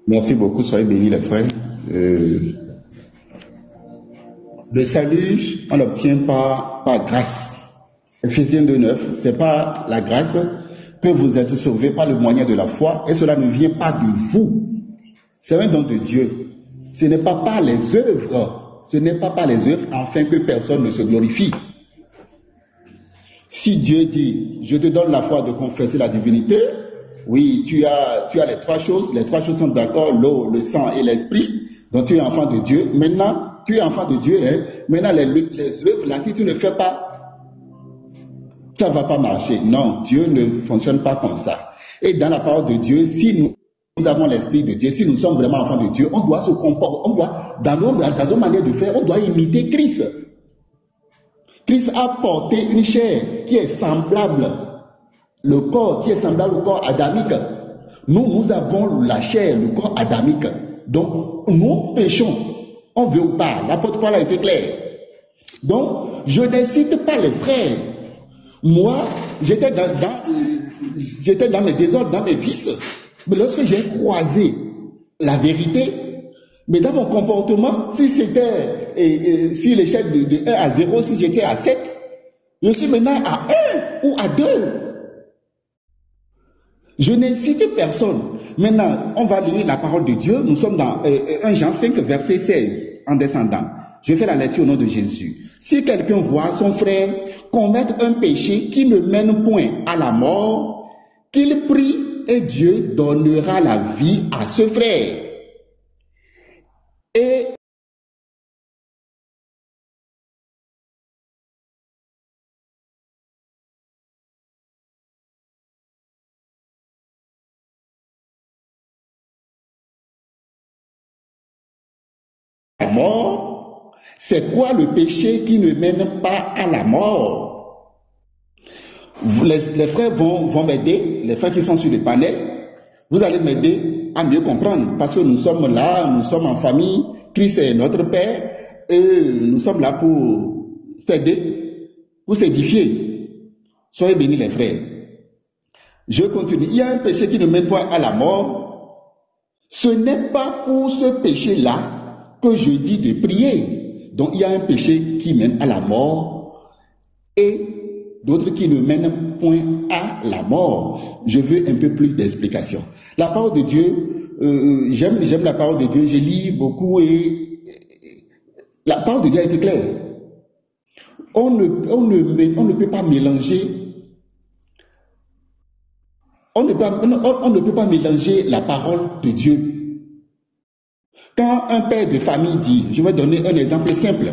Merci beaucoup, soyez bénis les frères. Le salut, on l'obtient par grâce. Ephésiens 2,9, c'est pas la grâce que vous êtes sauvés par le moyen de la foi, et cela ne vient pas de vous. C'est un don de Dieu. Ce n'est pas par les œuvres. Ce n'est pas par les œuvres afin que personne ne se glorifie. Si Dieu dit, je te donne la foi de confesser la divinité, oui, tu as les trois choses sont d'accord, l'eau, le sang et l'esprit, donc tu es enfant de Dieu. Maintenant, tu es enfant de Dieu, hein? Maintenant les œuvres, là, si tu ne fais pas, ça ne va pas marcher. Non, Dieu ne fonctionne pas comme ça. Et dans la parole de Dieu, si nous avons l'esprit de Dieu, si nous sommes vraiment enfants de Dieu, on doit se comporter, on doit, dans nos manières de faire, on doit imiter Christ. Christ a porté une chair qui est semblable, le corps qui est semblable au corps adamique. Nous avons la chair, le corps adamique. Donc, nous péchons. On veut ou pas. L'apôtre Paul a été clair. Donc, je ne cite pas les frères. Moi, j'étais dans mes désordres, dans mes vices. Mais lorsque j'ai croisé la vérité, mais dans mon comportement, si c'était sur l'échelle de 1 à 0, si j'étais à 7, je suis maintenant à 1 ou à 2. Je n'incite personne. Maintenant, on va lire la parole de Dieu. Nous sommes dans 1 Jean 5, verset 16, en descendant. Je fais la lecture au nom de Jésus. Si quelqu'un voit son frère commettre un péché qui ne mène point à la mort, qu'il prie et Dieu donnera la vie à ce frère. Et la mort, c'est quoi le péché qui ne mène pas à la mort? Les frères vont m'aider, les frères qui sont sur le panel, vous allez m'aider à mieux comprendre, parce que nous sommes là, nous sommes en famille, Christ est notre Père, et nous sommes là pour s'aider, pour s'édifier. Soyez bénis les frères. Je continue. Il y a un péché qui ne mène pas à la mort. Ce n'est pas pour ce péché-là que je dis de prier. Donc il y a un péché qui mène à la mort et d'autres qui ne mènent point à la mort. Je veux un peu plus d'explications. La parole de Dieu, j'aime la parole de Dieu, je lis beaucoup et la parole de Dieu a été claire. On ne peut pas mélanger, on ne peut pas mélanger la parole de Dieu. Quand un père de famille dit, je vais donner un exemple simple,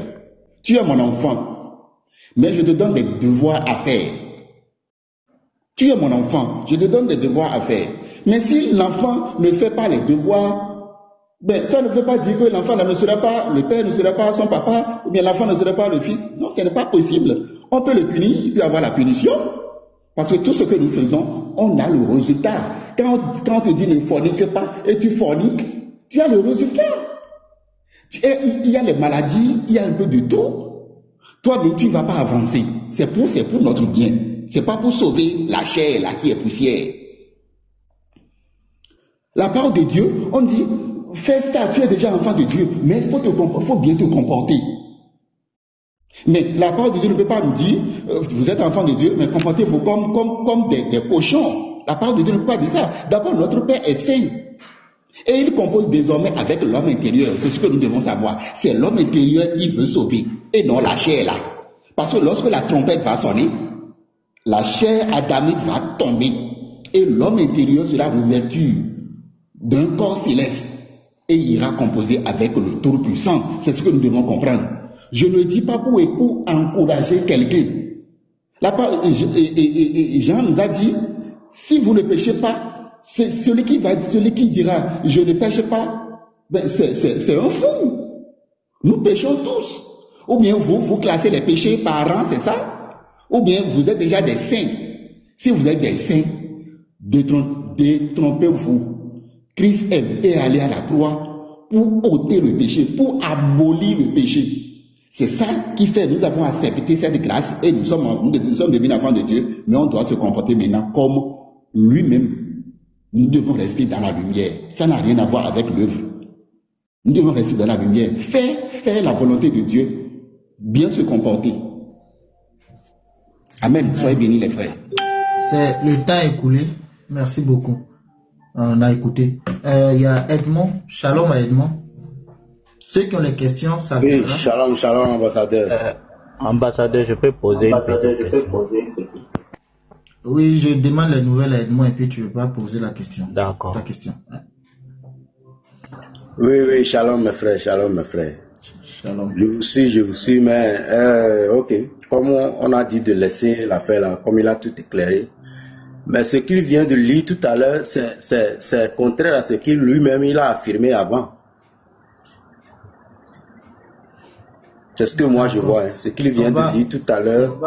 tu es mon enfant, mais je te donne des devoirs à faire. Tu es mon enfant, je te donne des devoirs à faire. Mais si l'enfant ne fait pas les devoirs, ben, ça ne veut pas dire que l'enfant ne sera pas, le père ne sera pas son papa, ou bien l'enfant ne sera pas le fils. Non, ce n'est pas possible. On peut le punir, il peut avoir la punition, parce que tout ce que nous faisons, on a le résultat. Quand on te dit ne fornique pas, et tu forniques, tu as le résultat. Il y a les maladies, il y a un peu de tout. Toi-même, tu ne vas pas avancer. C'est pour notre bien. C'est pas pour sauver la chair là qui est poussière. La parole de Dieu, on dit, fais ça, tu es déjà enfant de Dieu, mais il faut bien te comporter. Mais la parole de Dieu ne peut pas nous dire, vous êtes enfant de Dieu, mais comportez-vous comme des cochons. La parole de Dieu ne peut pas dire ça. D'abord, notre Père est saint. Et il compose désormais avec l'homme intérieur. C'est ce que nous devons savoir. C'est l'homme intérieur qui veut sauver, et non la chair là. Parce que lorsque la trompette va sonner, la chair adamique va tomber, et l'homme intérieur sera revêtu d'un corps céleste, et il ira composer avec le Tout-Puissant. C'est ce que nous devons comprendre. Je ne dis pas pour encourager quelqu'un. Jean nous a dit, si vous ne péchez pas, c'est celui qui dira, je ne pêche pas, ben c'est un fou. Nous péchons tous. Ou bien vous classez les péchés par rang, c'est ça? Ou bien vous êtes déjà des saints. Si vous êtes des saints, détrompez-vous. Christ est allé à la croix pour ôter le péché, pour abolir le péché. C'est ça qui fait, nous avons accepté cette grâce et nous sommes devenus enfants de Dieu, mais on doit se comporter maintenant comme lui-même Nous devons rester dans la lumière. Ça n'a rien à voir avec l'œuvre. Nous devons rester dans la lumière. Faire la volonté de Dieu. Bien se comporter. Amen. Soyez bénis les frères. C'est le temps écoulé. Merci beaucoup. On a écouté. Il y a Edmond. Shalom à Edmond. Ceux qui ont les questions, ça va. Oui, shalom, ambassadeur. Ambassadeur, je peux poser une petite question. Oui, je demande les nouvelles à Edmond et puis tu vas poser la question. D'accord. Ta question. Oui, shalom mes frères, shalom mes frères. Shalom. Je vous suis, mais ok. Comme on a dit de laisser l'affaire là, comme il a tout éclairé. Mais ce qu'il vient de lire tout à l'heure, c'est contraire à ce qu'il lui-même il a affirmé avant. C'est ce que moi je vois, hein. Ce qu'il vient de lire tout à l'heure.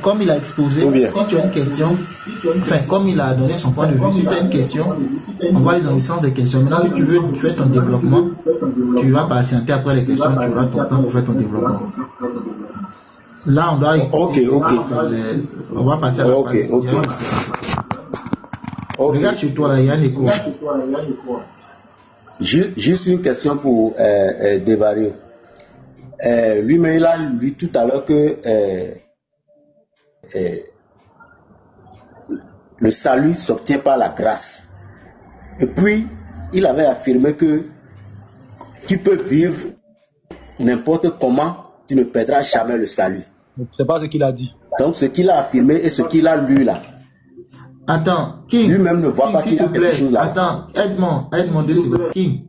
Comme il a exposé, si tu as une question, enfin, comme il a donné son point de vue, si tu as une question, on va aller dans le sens des questions. Maintenant, si tu veux faire ton développement, tu vas patienter après les questions, tu auras ton temps pour faire ton développement. Là, on doit écouter. On va passer à la Regarde chez toi, là, il y a un écho. Juste une question pour Devario. Lui-même, il a lu tout à l'heure que le salut s'obtient par la grâce. Et puis, il avait affirmé que tu peux vivre n'importe comment, tu ne perdras jamais le salut. C'est pas ce qu'il a dit. Donc, ce qu'il a affirmé et ce qu'il a lu là. Attends, King. Lui-même ne voit pas qu'il y a quelque chose là. Attends, aide-moi 2 secondes. King,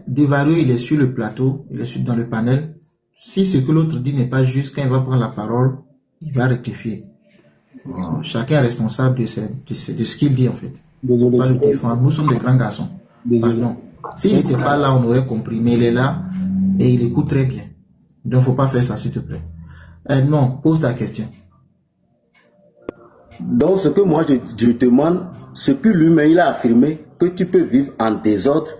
Devario, il est sur le plateau, il est dans le panel. Si ce que l'autre dit n'est pas juste, quand il va prendre la parole, il va rectifier. Chacun est responsable de ce qu'il dit en fait. Désolé. Pas le défendre. Nous sommes des grands garçons. Pardon. S'il n'était pas là, on aurait compris. Mais il est là et il écoute très bien. Donc, faut pas faire ça, s'il te plaît. Non, pose ta question. Donc, ce que moi je demande, ce que lui-même il a affirmé, que tu peux vivre en désordre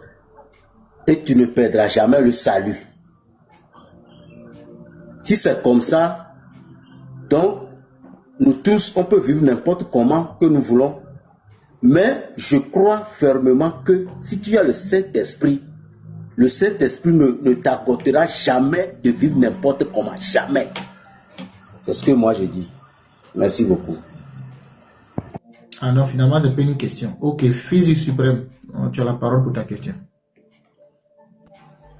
et tu ne perdras jamais le salut. Si c'est comme ça, donc, nous tous, on peut vivre n'importe comment que nous voulons. Mais je crois fermement que si tu as le Saint-Esprit ne t'accordera jamais de vivre n'importe comment. Jamais. C'est ce que moi je dis. Merci beaucoup. Ah non, finalement, c'est pas une question. Ok, Physique suprême, tu as la parole pour ta question.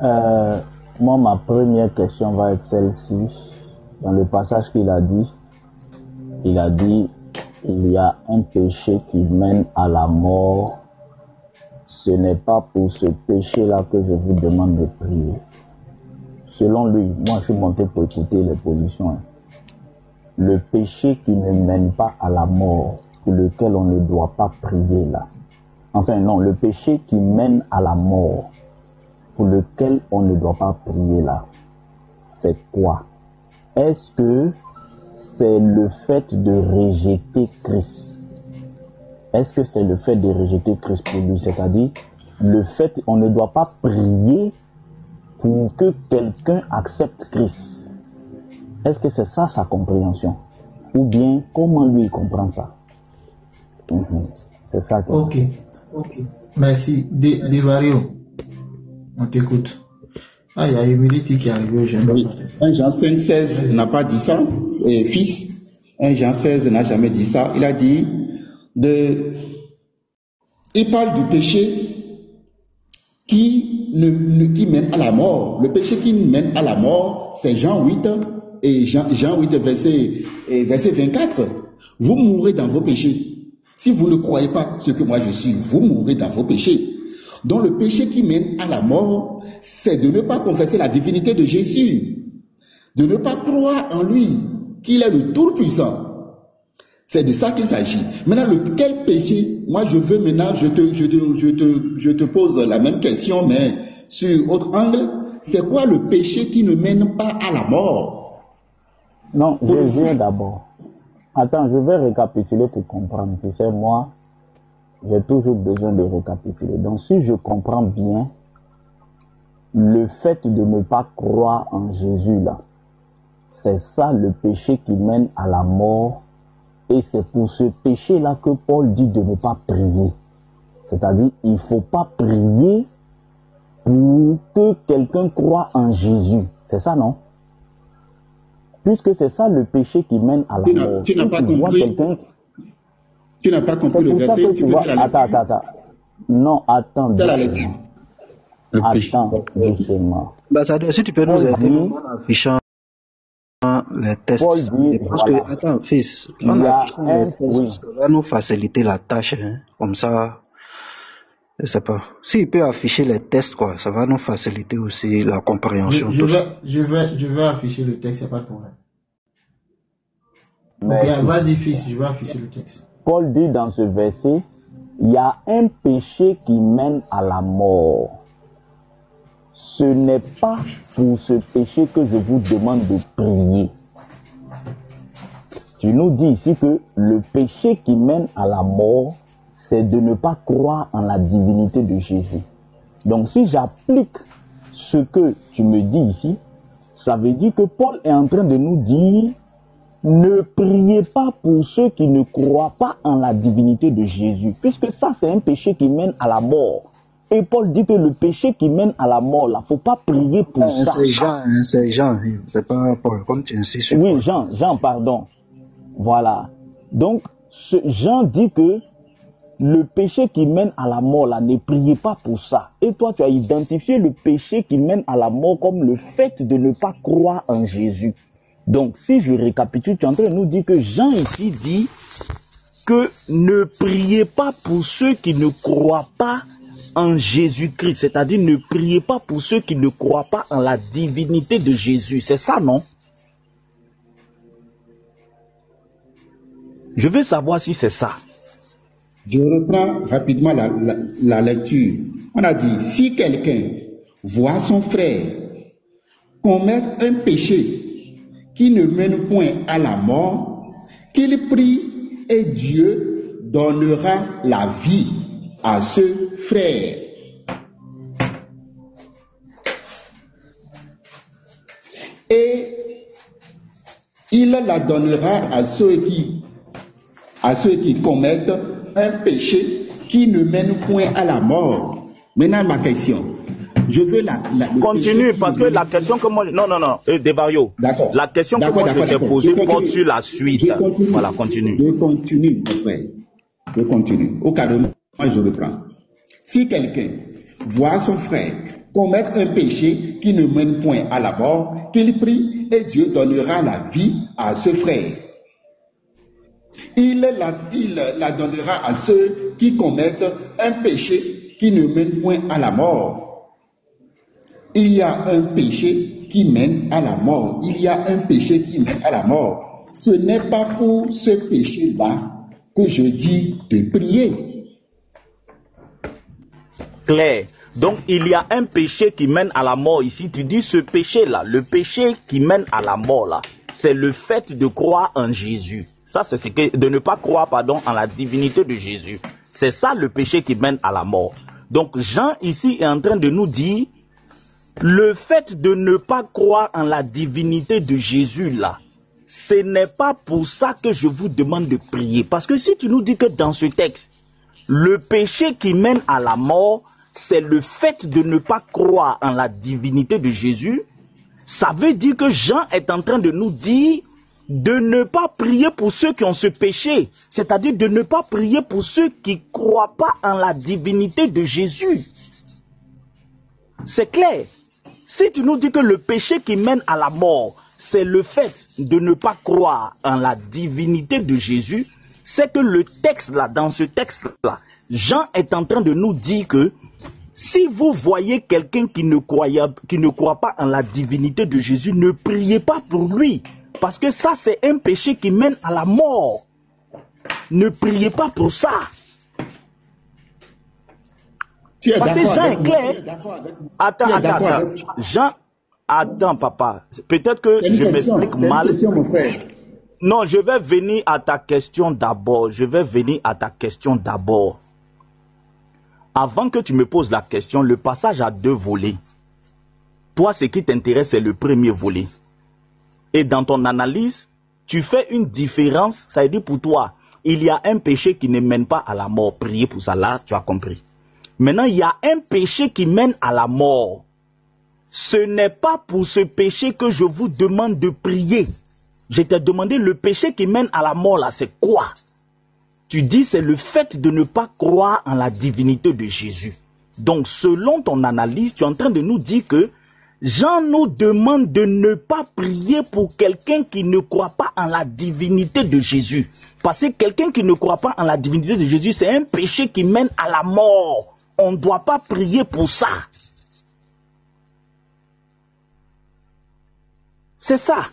Moi, ma première question va être celle-ci. Dans le passage qu'il a dit, il y a un péché qui mène à la mort. Ce n'est pas pour ce péché-là que je vous demande de prier. Selon lui, moi je suis monté pour écouter les positions. Le péché qui ne mène pas à la mort, pour lequel on ne doit pas prier là. Enfin non, le péché qui mène à la mort, pour lequel on ne doit pas prier là, c'est quoi? Est-ce que c'est le fait de rejeter Christ? Est-ce que c'est le fait de rejeter Christ pour lui? C'est-à-dire, le fait qu'on ne doit pas prier pour que quelqu'un accepte Christ. Est-ce que c'est ça sa compréhension? Ou bien, comment lui il comprend ça? C'est ça. Ok. Merci. Devario, on t'écoute. Ah, il y a Humility qui est arrivé. Oui. 1 Jean 5,16 n'a pas dit ça. Et fils, 1 Jean 16 n'a jamais dit ça. Il a dit il parle du péché qui mène à la mort. Le péché qui mène à la mort, c'est Jean 8 et Jean 8 verset 24. Vous mourrez dans vos péchés. Si vous ne croyez pas ce que moi je suis, vous mourrez dans vos péchés. Donc le péché qui mène à la mort, c'est de ne pas confesser la divinité de Jésus, de ne pas croire en lui, qu'il est le Tout-Puissant. C'est de ça qu'il s'agit. Maintenant, quel péché? Moi, je veux maintenant, je te pose la même question, mais sur autre angle. C'est quoi le péché qui ne mène pas à la mort? Non, je viens d'abord. Attends, je vais récapituler pour comprendre. Tu sais, moi, j'ai toujours besoin de récapituler. Donc, si je comprends bien, le fait de ne pas croire en Jésus, là, c'est ça le péché qui mène à la mort Et c'est pour ce péché-là que Paul dit de ne pas prier. C'est-à-dire, il ne faut pas prier pour que quelqu'un croie en Jésus. C'est ça, non? Puisque c'est ça le péché qui mène à la mort. Tu n'as pas compris. Tu n'as pas compris le verset. Tu vois, attends. Non, attends. Attends, doucement. Si tu peux nous aider en affichant les tests. Parce que, attends, fils, en affichant les tests, ça va nous faciliter la tâche. Hein, comme ça, je sais pas. S'il peut afficher les tests, quoi, ça va nous faciliter aussi la compréhension. Je vais afficher le texte, il n'y a pas de problème. Ok, vas-y, fils, je vais afficher le texte. Paul dit dans ce verset, il y a un péché qui mène à la mort. Ce n'est pas pour ce péché que je vous demande de prier. Tu nous dis ici que le péché qui mène à la mort, c'est de ne pas croire en la divinité de Jésus. Donc si j'applique ce que tu me dis ici, ça veut dire que Paul est en train de nous dire, ne priez pas pour ceux qui ne croient pas en la divinité de Jésus, puisque ça c'est un péché qui mène à la mort. Et Paul dit que le péché qui mène à la mort, là, faut pas prier pour ça. C'est Jean, c'est pas Paul, comme tu insistes. Oui, Jean, pardon. Voilà. Donc, Jean dit que le péché qui mène à la mort, là, ne priez pas pour ça. Et toi, tu as identifié le péché qui mène à la mort comme le fait de ne pas croire en Jésus. Donc, si je récapitule, tu es en train de nous dire que Jean ici dit que ne priez pas pour ceux qui ne croient pas en Jésus-Christ, c'est-à-dire ne priez pas pour ceux qui ne croient pas en la divinité de Jésus. C'est ça, non? Je veux savoir si c'est ça. Je reprends rapidement la lecture. On a dit, si quelqu'un voit son frère commettre un péché qui ne mène point à la mort, qu'il prie et Dieu donnera la vie à ce frère. Et il la donnera à ceux qui commettent un péché qui ne mène point à la mort. Maintenant, ma question. Je veux continue, parce que la question que moi... Non, Debario. D'accord. La question que moi je t'ai posée porte sur la suite. Voilà, continue. Je continue, mon frère. Je continue. Au cas où, moi, je reprends. Si quelqu'un voit son frère commettre un péché qui ne mène point à la mort, qu'il prie et Dieu donnera la vie à ce frère. Il la donnera à ceux qui commettent un péché qui ne mène point à la mort. Il y a un péché qui mène à la mort. Il y a un péché qui mène à la mort. Ce n'est pas pour ce péché-là que je dis de prier. Claire. Donc, il y a un péché qui mène à la mort ici. Tu dis ce péché-là, le péché qui mène à la mort, là, c'est le fait de croire en Jésus. Ça, c'est ce que, de ne pas croire, en la divinité de Jésus. C'est ça le péché qui mène à la mort. Donc, Jean ici est en train de nous dire, le fait de ne pas croire en la divinité de Jésus, là, ce n'est pas pour ça que je vous demande de prier. Parce que si tu nous dis que dans ce texte, le péché qui mène à la mort, c'est le fait de ne pas croire en la divinité de Jésus, ça veut dire que Jean est en train de nous dire de ne pas prier pour ceux qui ont ce péché. C'est-à-dire de ne pas prier pour ceux qui ne croient pas en la divinité de Jésus. C'est clair. Si tu nous dis que le péché qui mène à la mort, c'est le fait de ne pas croire en la divinité de Jésus, c'est que le texte là, dans ce texte-là, Jean est en train de nous dire que si vous voyez quelqu'un qui ne croit pas en la divinité de Jésus, ne priez pas pour lui. Parce que ça, c'est un péché qui mène à la mort. Ne priez pas pour ça. Parce que Jean est clair. Attends. Jean, attends, papa. Peut-être que je m'explique mal. C'est une question, mon frère. Non, je vais venir à ta question d'abord. Avant que tu me poses la question, le passage a 2 volets. Toi, ce qui t'intéresse, c'est le premier volet. Et dans ton analyse, tu fais une différence, ça veut dire pour toi, il y a un péché qui ne mène pas à la mort. Priez pour ça, là, tu as compris. Maintenant, il y a un péché qui mène à la mort. Ce n'est pas pour ce péché que je vous demande de prier. Je t'ai demandé le péché qui mène à la mort, là, c'est quoi? Tu dis, c'est le fait de ne pas croire en la divinité de Jésus. Donc, selon ton analyse, tu es en train de nous dire que Jean nous demande de ne pas prier pour quelqu'un qui ne croit pas en la divinité de Jésus. Parce que quelqu'un qui ne croit pas en la divinité de Jésus, c'est un péché qui mène à la mort. On ne doit pas prier pour ça. C'est ça.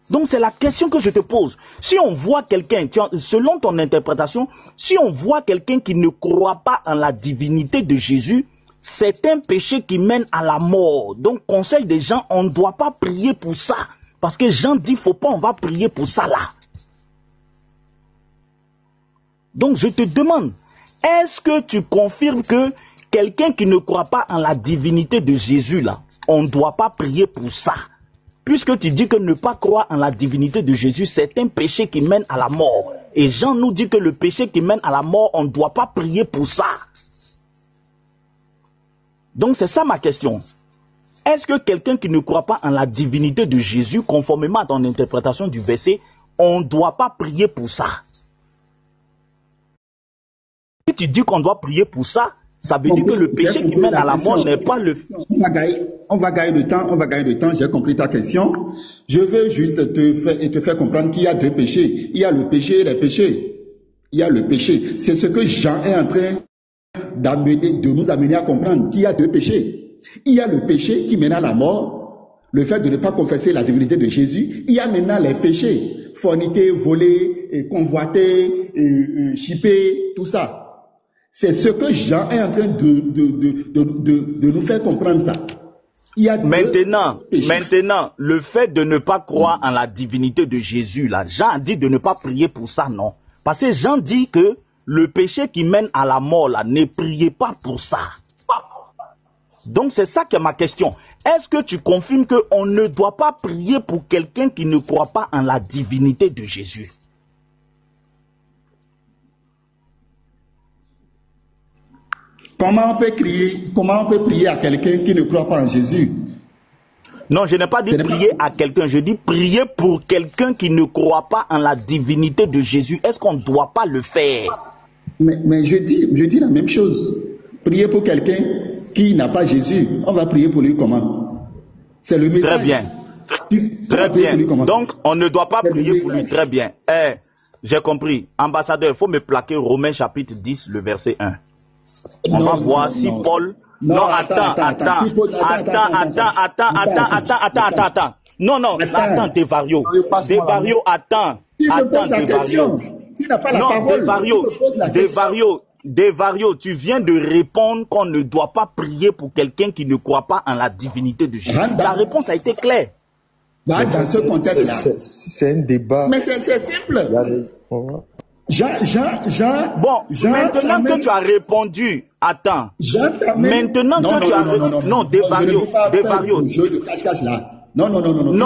Donc c'est la question que je te pose. Si on voit quelqu'un, selon ton interprétation, si on voit quelqu'un qui ne croit pas en la divinité de Jésus, c'est un péché qui mène à la mort. Donc, conseil des gens, on ne doit pas prier pour ça. Parce que Jean dit, faut pas, on va prier pour ça là. Donc, je te demande, est-ce que tu confirmes que quelqu'un qui ne croit pas en la divinité de Jésus là, on ne doit pas prier pour ça? Puisque tu dis que ne pas croire en la divinité de Jésus, c'est un péché qui mène à la mort. Et Jean nous dit que le péché qui mène à la mort, on ne doit pas prier pour ça. Donc c'est ça ma question. Est-ce que quelqu'un qui ne croit pas en la divinité de Jésus, conformément à ton interprétation du verset, on ne doit pas prier pour ça? Si tu dis qu'on doit prier pour ça, ça veut dire que le péché qui mène à la mort n'est pas le... On va gagner de temps, j'ai compris ta question. Je veux juste te faire comprendre qu'il y a deux péchés. Il y a le péché et les péchés. Il y a le péché. C'est ce que Jean est en train de nous amener à comprendre, qu'il y a deux péchés. Il y a le péché qui mène à la mort, le fait de ne pas confesser la divinité de Jésus. Il y a maintenant les péchés, forniquer, voler, convoiter, chipper, tout ça. C'est ce que Jean est en train de nous faire comprendre ça. Il y a maintenant, le fait de ne pas croire en la divinité de Jésus, là, Jean dit de ne pas prier pour ça, non. Parce que Jean dit que le péché qui mène à la mort, là, ne priez pas pour ça. Donc c'est ça qui est ma question. Est-ce que tu confirmes qu'on ne doit pas prier pour quelqu'un qui ne croit pas en la divinité de Jésus? Comment on peut prier à quelqu'un qui ne croit pas en Jésus? Non, je n'ai pas dit prier à quelqu'un, je dis prier pour quelqu'un qui ne croit pas en la divinité de Jésus. Est-ce qu'on ne doit pas le faire? Mais je dis la même chose. Prier pour quelqu'un qui n'a pas Jésus, on va prier pour lui comment? C'est le message. Très bien. Très bien. Donc, on ne doit pas prier pour lui. Très bien. J'ai compris. Ambassadeur, il faut me plaquer Romains chapitre 10, le verset 1. On va voir si Paul... Non, attends. Non, attends, Devario, attends. Devario. Tu n'as pas la parole. Devario, tu viens de répondre qu'on ne doit pas prier pour quelqu'un qui ne croit pas en la divinité de Jésus. La réponse a été claire. Dans ce contexte-là. C'est un débat. Mais c'est simple. Maintenant que tu as répondu, attends. Maintenant que tu as répondu, non, Devario. Non,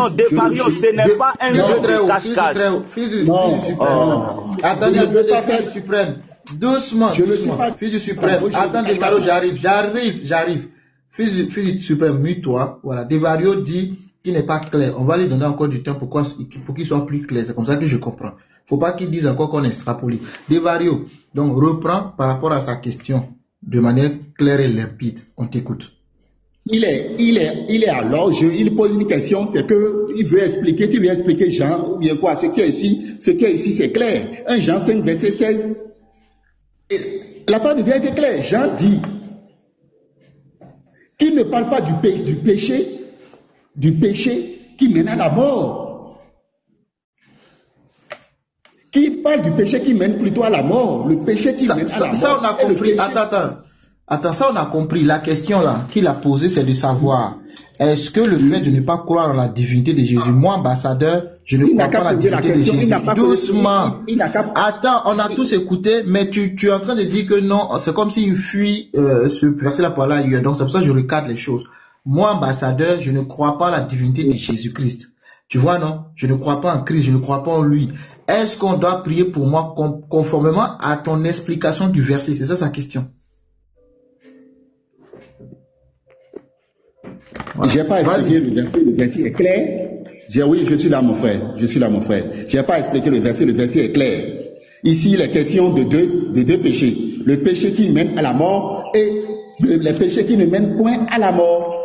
Devario, ce n'est pas un jeu de cache-cache. Fils du suprême. Attendez, fils du suprême. Doucement. Fils du suprême. Attends, Devario, j'arrive. Fils du suprême, mute-toi. Voilà. Devario dit qu'il n'est pas clair. On va lui donner encore du temps pour qu'il soit plus clair. C'est comme ça que je comprends. Faut pas qu'il dise encore qu'on extrapole. Devario, donc reprends par rapport à sa question de manière claire et limpide. On t'écoute. Il est alors, il pose une question, c'est que il veut expliquer, tu veux expliquer Jean, ou bien quoi, ce qui est ici, c'est clair. 1 Jean 5, verset 16. Et la parole de Dieu est claire. Jean dit qu'il ne parle pas du péché qui mène à la mort. Qui parle du péché qui mène plutôt à la mort, le péché qui mène à la mort. Ça, on a compris. Attends, ça, on a compris. La question là qu'il a posée, c'est de savoir, est-ce que le fait de ne pas croire en la divinité de Jésus, moi, ambassadeur, je ne crois pas en la divinité de Jésus. Doucement. Attends, on a tous écouté, mais tu es en train de dire que non, c'est comme s'il fuit ce verset-là par là ailleurs. Donc, c'est pour ça que je recadre les choses. Moi, ambassadeur, je ne crois pas en la divinité de Jésus-Christ. Tu vois, non? Je ne crois pas en Christ, je ne crois pas en lui. Est-ce qu'on doit prier pour moi conformément à ton explication du verset? C'est ça sa question. Voilà. J'ai pas expliqué le verset est clair. Oui, je suis là, mon frère. Je suis là, mon frère. J'ai pas expliqué le verset est clair. Ici, il est question de deux péchés. Le péché qui mène à la mort et le péché qui ne mène point à la mort.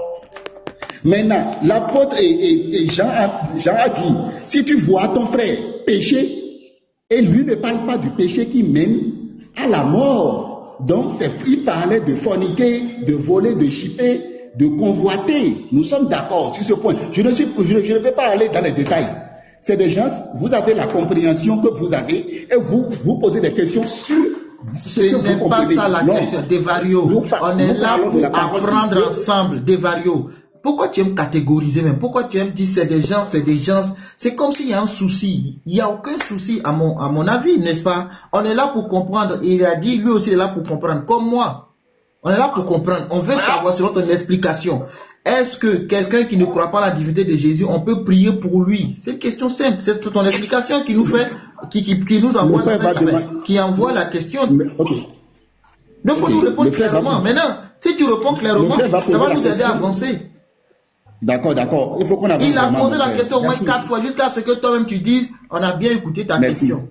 Maintenant, l'apôtre et Jean a dit, si tu vois ton frère pécher, et lui ne parle pas du péché qui mène à la mort. Donc, il parlait de forniquer, de voler, de chipper, de convoiter. Nous sommes d'accord sur ce point. Je ne vais pas aller dans les détails. C'est des gens, vous avez la compréhension que vous avez et vous posez des questions sur ce n'est pas ça la question, Devario. On est là pour apprendre ensemble, Devario. Pourquoi tu aimes catégoriser même? Pourquoi tu aimes dire c'est des gens? C'est comme s'il y a un souci. Il n'y a aucun souci à mon avis, n'est-ce pas? On est là pour comprendre. Il a dit, lui aussi est là pour comprendre, comme moi. On est là pour comprendre. On veut savoir selon ton explication. Est-ce que quelqu'un qui ne croit pas à la divinité de Jésus, on peut prier pour lui? C'est une question simple. C'est ton explication qui nous fait, qui nous envoie qui envoie la question. Okay. Donc, il faut nous répondre clairement. Maintenant, si tu réponds clairement, ça va nous aider à avancer. D'accord. Il faut qu'on avance. Il a posé la question au moins 4 fois jusqu'à ce que toi-même tu dises, on a bien écouté ta question.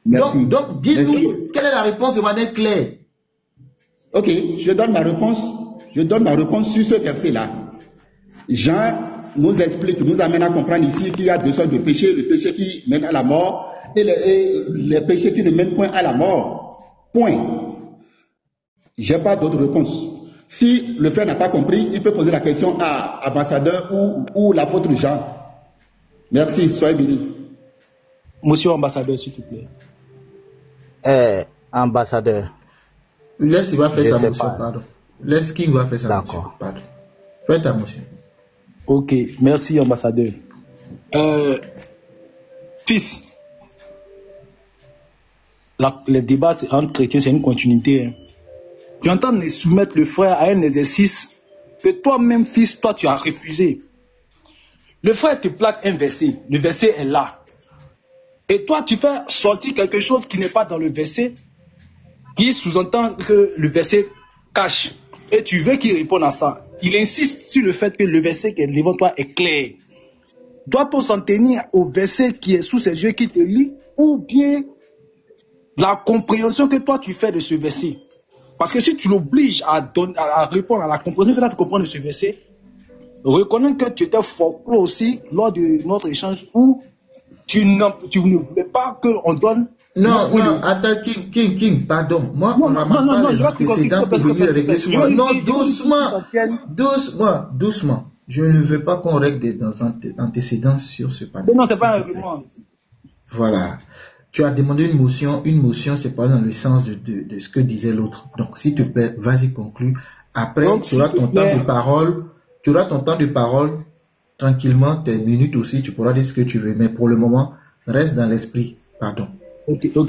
Merci. Donc dis-nous, quelle est la réponse de manière claire? Ok, je donne ma réponse sur ce verset-là. Jean nous explique, nous amène à comprendre ici qu'il y a deux sortes de péchés, le péché qui mène à la mort et les péchés qui ne mènent point à la mort. Point. J'ai pas d'autre réponse. Si le frère n'a pas compris, il peut poser la question à l'ambassadeur ou l'apôtre Jean. Merci, soyez bénis. Monsieur ambassadeur, s'il te plaît. Ambassadeur. Laisse, il va faire sa motion, pardon. Laisse King va faire sa motion. D'accord. Pardon. Fais ta motion. Ok, merci ambassadeur. Fils, le débat entre chrétiens, c'est une continuité. Hein. Tu entends de soumettre le frère à un exercice que toi-même, fils, toi, tu as refusé. Le frère te plaque un verset. Le verset est là. Et toi, tu fais sortir quelque chose qui n'est pas dans le verset, qui sous-entend que le verset cache. Et tu veux qu'il réponde à ça. Il insiste sur le fait que le verset qui est devant toi est clair. Doit-on s'en tenir au verset qui est sous ses yeux, qui te lit, ou bien la compréhension que toi, tu fais de ce verset? Parce que si tu l'obliges à répondre à la compréhension que tu as de comprendre de ce verset, reconnais que tu étais forclos aussi lors de notre échange où tu ne voulais pas qu'on donne... Non, attends, King, pardon. Moi, on n'a pas les antécédents pour venir régler sur moi. Non, doucement. Je ne veux pas qu'on règle des antécédents sur ce panel. Non, c'est pas un règlement. Voilà. Tu as demandé une motion, c'est pas dans le sens de ce que disait l'autre. Donc, s'il te plaît, vas-y, conclue. Après, tu auras ton temps de parole. Tranquillement, tes minutes aussi, tu pourras dire ce que tu veux. Mais pour le moment, reste dans l'esprit. Pardon. Ok. Donc,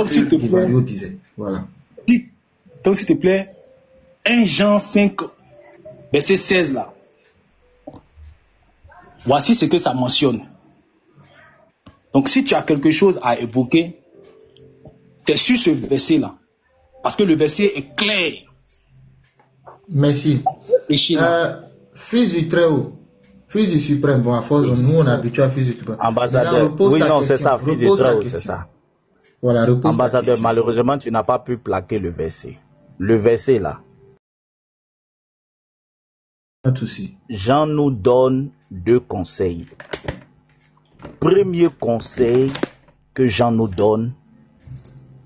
s'il te plaît, disait. Voilà. Donc, s'il te plaît, 1 Jean 5, verset 16 là. Voici ce que ça mentionne. Donc, si tu as quelque chose à évoquer, c'est sur ce verset-là. Parce que le verset est clair. Merci. Fils du Très-Haut, Fils du Suprême, bon, à force, nous, on est habitué à Fils du Suprême. Ambassadeur, oui, non, c'est ça, Fils du Très-Haut, c'est ça. Voilà, ambassadeur, malheureusement, tu n'as pas pu plaquer le verset. Le verset, là. Pas de souci. Jean nous donne 2 conseils. Premier conseil que Jean nous donne,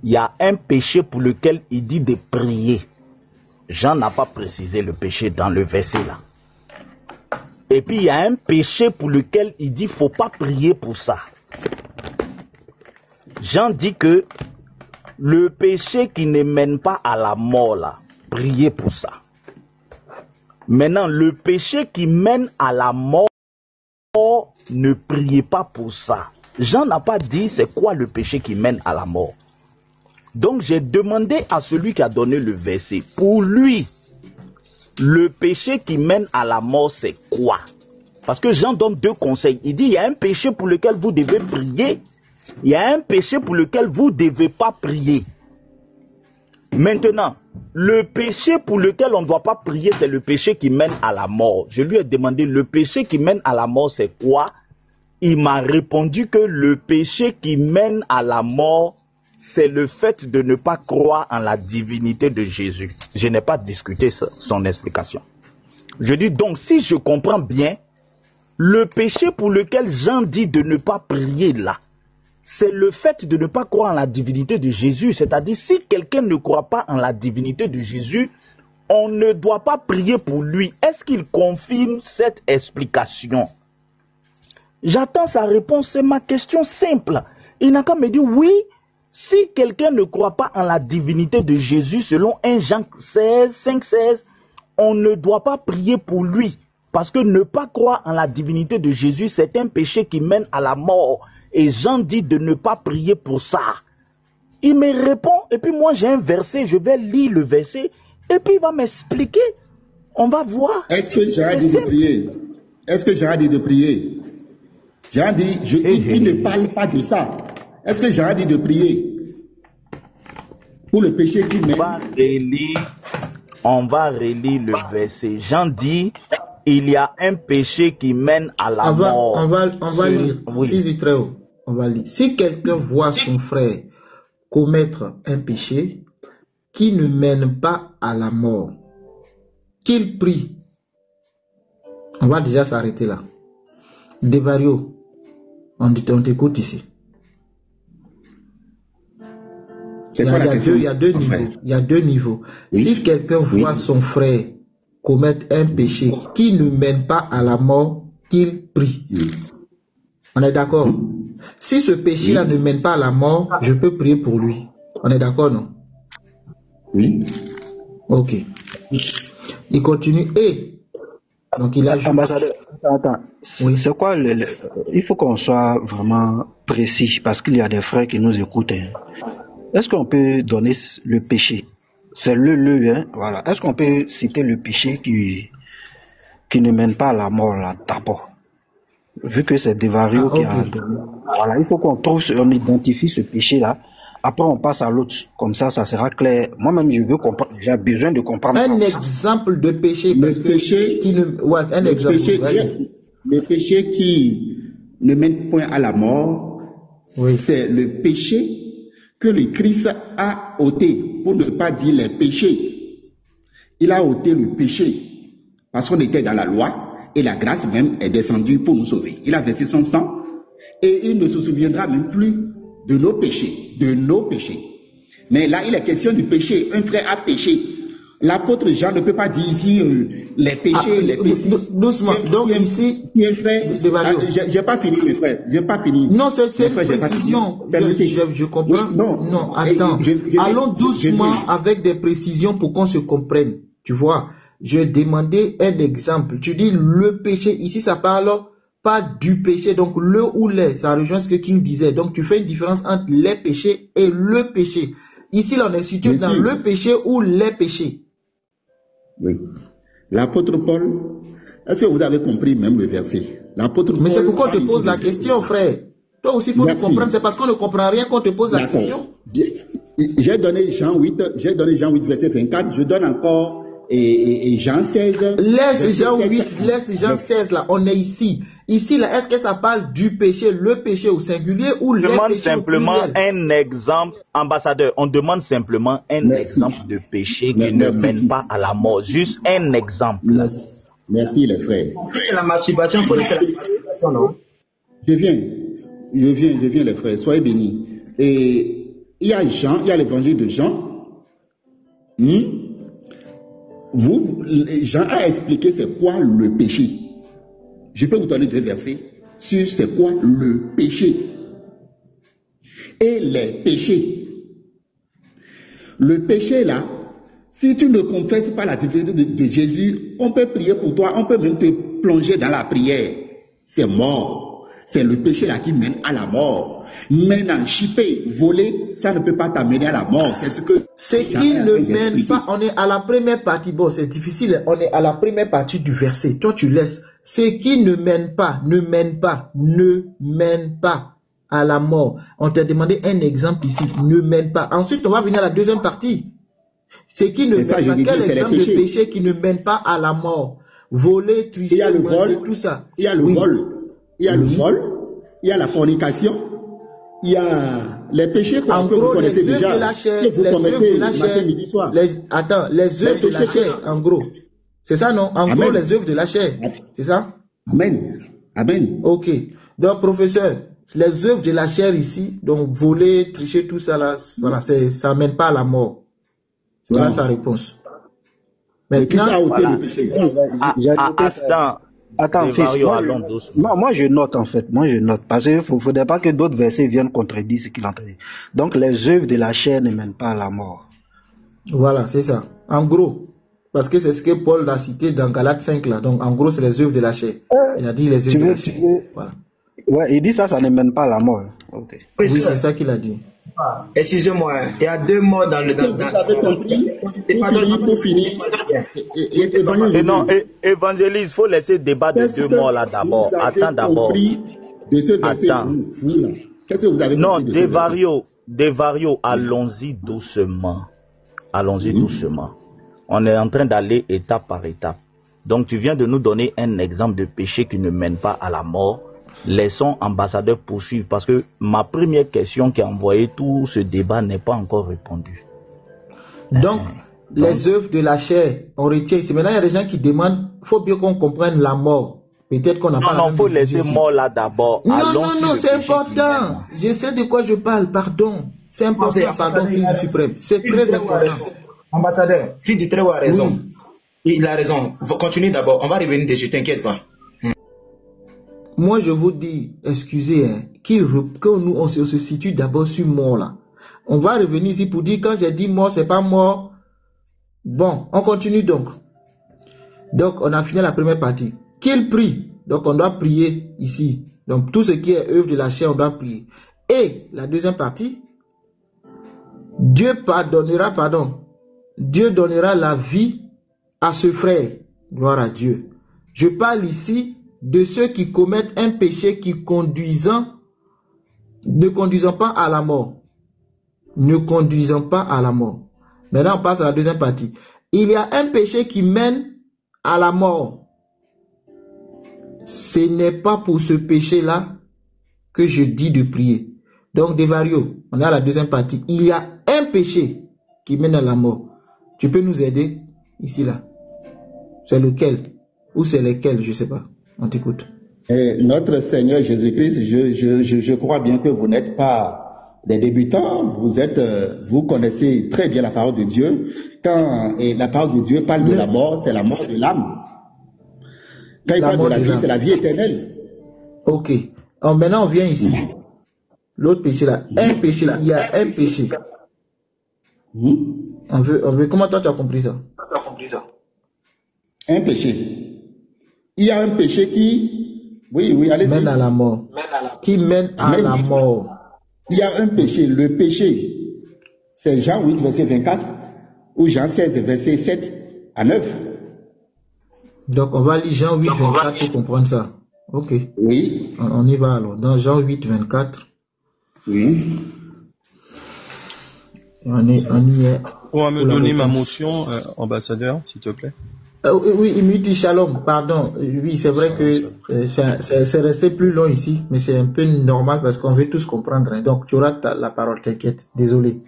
il y a un péché pour lequel il dit de prier. Jean n'a pas précisé le péché dans le verset là. Et puis il y a un péché pour lequel il dit qu'il ne faut pas prier pour ça. Jean dit que le péché qui ne mène pas à la mort là, priez pour ça. Maintenant, le péché qui mène à la mort, ne priez pas pour ça. Jean n'a pas dit c'est quoi le péché qui mène à la mort. Donc j'ai demandé à celui qui a donné le verset, pour lui, le péché qui mène à la mort c'est quoi? Parce que Jean donne 2 conseils. Il dit, il y a un péché pour lequel vous devez prier. Il y a un péché pour lequel vous ne devez pas prier. Maintenant, le péché pour lequel on ne doit pas prier, c'est le péché qui mène à la mort. Je lui ai demandé, le péché qui mène à la mort, c'est quoi? Il m'a répondu que le péché qui mène à la mort, c'est le fait de ne pas croire en la divinité de Jésus. Je n'ai pas discuté son explication. Je dis donc, si je comprends bien, le péché pour lequel Jean dit de ne pas prier là, c'est le fait de ne pas croire en la divinité de Jésus. C'est-à-dire, si quelqu'un ne croit pas en la divinité de Jésus, on ne doit pas prier pour lui. Est-ce qu'il confirme cette explication? J'attends sa réponse, c'est ma question simple. Il n'a qu'à me dire oui, si quelqu'un ne croit pas en la divinité de Jésus, selon 1 Jean 16, 5, 16, on ne doit pas prier pour lui. Parce que ne pas croire en la divinité de Jésus, c'est un péché qui mène à la mort. Et Jean dit de ne pas prier pour ça. Il me répond, et puis moi j'ai un verset, je vais lire le verset, et puis il va m'expliquer. On va voir. Est-ce que Jean a dit de prier? Est-ce que Jean a dit de prier? Jean dit, il ne parle pas de ça. Est-ce que Jean a dit de prier? Pour le péché qui mène. On va relire le verset. Jean dit, il y a un péché qui mène à la mort. On va lire. Oui. Fils du Très-Haut. On va lire. Si quelqu'un voit son frère commettre un péché qui ne mène pas à la mort, qu'il prie. On va déjà s'arrêter là. Devario, on t'écoute ici. Il y a deux niveaux. Oui. Si quelqu'un voit son frère commettre un péché qui ne mène pas à la mort, qu'il prie. Oui. On est d'accord? Si ce péché-là ne mène pas à la mort, je peux prier pour lui. On est d'accord, non? Oui. Ok. Il continue. Et donc il a... Ambassadeur, attends. Oui. C'est quoi il faut qu'on soit vraiment précis parce qu'il y a des frères qui nous écoutent. Hein. Est-ce qu'on peut donner le péché? C'est hein? Voilà. Est-ce qu'on peut citer le péché qui ne mène pas à la mort là d'abord? Vu que c'est Devario qui a donné. Voilà, il faut on identifie ce péché-là. Après, on passe à l'autre. Comme ça sera clair. Moi-même, je veux comprendre. J'ai besoin de comprendre ça. Un exemple de péché. Le péché qui ne mène point à la mort, c'est le péché que le Christ a ôté, pour ne pas dire les péchés. Il a ôté le péché parce qu'on était dans la loi et la grâce même est descendue pour nous sauver. Il a versé son sang et il ne se souviendra même plus de nos péchés, Mais là, il est question du péché. Un frère a péché. L'apôtre Jean ne peut pas dire ici les péchés, doucement. Donc ici, j'ai pas fini, mes frères. J'ai pas fini. Non, c'est une précision. Je comprends. Non, attends. Allons doucement avec des précisions pour qu'on se comprenne. Tu vois, je demandais un exemple. Tu dis le péché. Ici, ça parle pas du péché. Donc le ou les, ça rejoint ce que King disait. Donc tu fais une différence entre les péchés et le péché. Ici, là, on est situé dans le péché ou les péchés. Oui. L'apôtre Paul, est-ce que vous avez compris même le verset? Mais c'est pourquoi on te pose la question, frère. Toi aussi, il faut nous comprendre. C'est parce qu'on ne comprend rien qu'on te pose la question. J'ai donné Jean 8, verset 24. Je donne encore et Jean 16. Laisse Jean 8, laisse Jean 16 là. On est ici. Ici là, est-ce que ça parle du péché, le péché au singulier ou les péchés au pluriel? On demande simplement un exemple, ambassadeur. On demande simplement un exemple de péché qui ne mène pas à la mort. Juste un exemple. Merci les frères. La masturbation, il faut laisser la masturbation, non? Je viens les frères. Soyez bénis. Et il y a Jean, il y a l'évangile de Jean. Jean a expliqué c'est quoi le péché. Je peux vous donner 2 versets sur c'est quoi le péché. Et les péchés. Le péché là, si tu ne confesses pas la divinité de Jésus, on peut prier pour toi, on peut même te plonger dans la prière. C'est mort. C'est le péché là qui mène à la mort. Maintenant, chipper, voler, ça ne peut pas t'amener à la mort. C'est ce que... C'est qui ne mène pas, on est à la première partie, bon c'est difficile, on est à la première partie du verset. Toi tu laisses. C'est qui ne mène pas, ne mène pas, ne mène pas à la mort. On t'a demandé un exemple ici, ne mène pas. Ensuite on va venir à la deuxième partie. C'est qui ne mène pas, quel exemple de péché qui ne mène pas à la mort? Voler, tricher, il y a le vol, tout ça. Il y a le vol, il y a le vol, il y a la fornication, il y a les péchés que vous connaissez déjà. De la chair, les œuvs de la chair, attends, les œuvs de la chair, en gros. C'est ça, non? En gros, les œuvres de la chair. C'est ça? Amen. Amen. Ok. Donc, professeur, les œuvres de la chair ici, donc voler, tricher, tout ça là, voilà, ça mène pas à la mort. Voilà sa réponse. Maintenant, qui a ôté le péché? Attends, fils, moi je note en fait, parce qu'il ne faudrait pas que d'autres versets viennent contredire ce qu'il entend. Donc les œuvres de la chair ne mènent pas à la mort. Voilà, c'est ça. En gros, parce que c'est ce que Paul a cité dans Galates 5 là. Donc en gros, c'est les œuvres de la chair. Il a dit les œuvres de la chair. Voilà. Ouais, il dit ça ne mène pas à la mort. Okay. Oui, c'est ça qu'il a dit. Excusez-moi, il y a deux mots dans le... Vous avez compris? Pour finir. Évangéliste, il faut laisser débat de deux mots là d'abord. Attends d'abord. Qu'est-ce que vous avez compris? Non, Devario, allons-y doucement. Allons-y doucement. On est en train d'aller étape par étape. Donc tu viens de nous donner un exemple de péché qui ne mène pas à la mort. Laissons ambassadeur poursuivre parce que ma première question qui a envoyé tout ce débat n'est pas encore répondue. Donc, les œuvres de la chair, on retient ici. Maintenant, il y a des gens qui demandent, il faut bien qu'on comprenne la mort. Peut-être qu'on n'a pas... Non, il faut laisser mort là d'abord. Non, c'est important. Je sais de quoi je parle, pardon. C'est important, pardon, fils du suprême. C'est très important. Ambassadeur, fils du très haut a raison. Oui. Il a raison. Continue d'abord. On va revenir dessus, t'inquiète pas. Moi, je vous dis, excusez, que nous, on se situe d'abord sur mort, là. On va revenir ici pour dire, quand j'ai dit mort, c'est pas mort. Bon, on continue donc. Donc, on a fini la première partie. Qu'il prie. Donc, on doit prier ici. Donc, tout ce qui est œuvre de la chair, on doit prier. Et, la deuxième partie, Dieu donnera la vie à ce frère. Gloire à Dieu. Je parle ici de ceux qui commettent un péché ne conduisant pas à la mort. Ne conduisant pas à la mort. Maintenant, on passe à la deuxième partie. Il y a un péché qui mène à la mort. Ce n'est pas pour ce péché-là que je dis de prier. Donc, Devario, on est à la deuxième partie. Il y a un péché qui mène à la mort. Tu peux nous aider ici, là? C'est lequel? Ou c'est lesquels? Je ne sais pas. On t'écoute. Notre Seigneur Jésus-Christ, je crois bien que vous n'êtes pas des débutants, vous connaissez très bien la parole de Dieu. Quand la parole de Dieu parle de la mort, c'est la mort de l'âme. Quand il parle de la vie, c'est la vie éternelle. Ok. Alors maintenant, on vient ici. L'autre péché là. Un péché là. Il y a un péché. On veut, comment toi tu as compris ça? Un péché. Il y a un péché qui, allez-y. Mène à la mort. Qui mène à la mort. Il y a un péché. Le péché, c'est Jean 8, verset 24, ou Jean 16, verset 7 à 9. Donc, on va lire Jean 8, 24 pour comprendre ça. Ok. Oui. On y va alors. Dans Jean 8, 24. Oui. On y est. Pour me donner ma motion, ambassadeur, s'il te plaît. Oui, il me dit shalom, pardon. Oui, c'est vrai que c'est resté plus long ici, mais c'est un peu normal parce qu'on veut tous comprendre. Hein. Donc, tu auras la parole, t'inquiète. Désolé.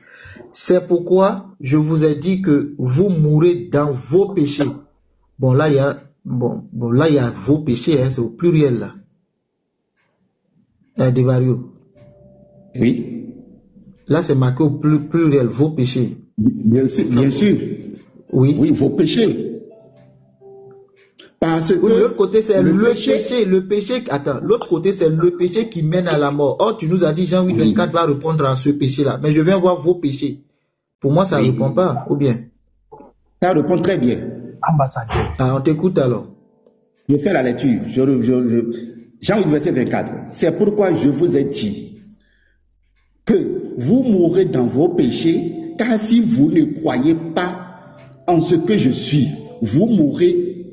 C'est pourquoi je vous ai dit que vous mourrez dans vos péchés. Bon, là, il y a vos péchés, hein, c'est au pluriel, là. Devario. Oui. Là, c'est marqué au pluriel, vos péchés. Bien sûr. Oui. Oui, vos péchés. Parce que l'autre côté, c'est le péché. Attends, l'autre côté, c'est le péché qui mène à la mort. Or, tu nous as dit, Jean 8, 24 va répondre à ce péché-là. Mais je viens voir vos péchés. Pour moi, ça ne répond pas, ou bien? Ça répond très bien. Ambassadeur. Ah, on t'écoute alors. Je fais la lecture. Jean 8, verset 24. C'est pourquoi je vous ai dit que vous mourrez dans vos péchés, car si vous ne croyez pas en ce que je suis, vous mourrez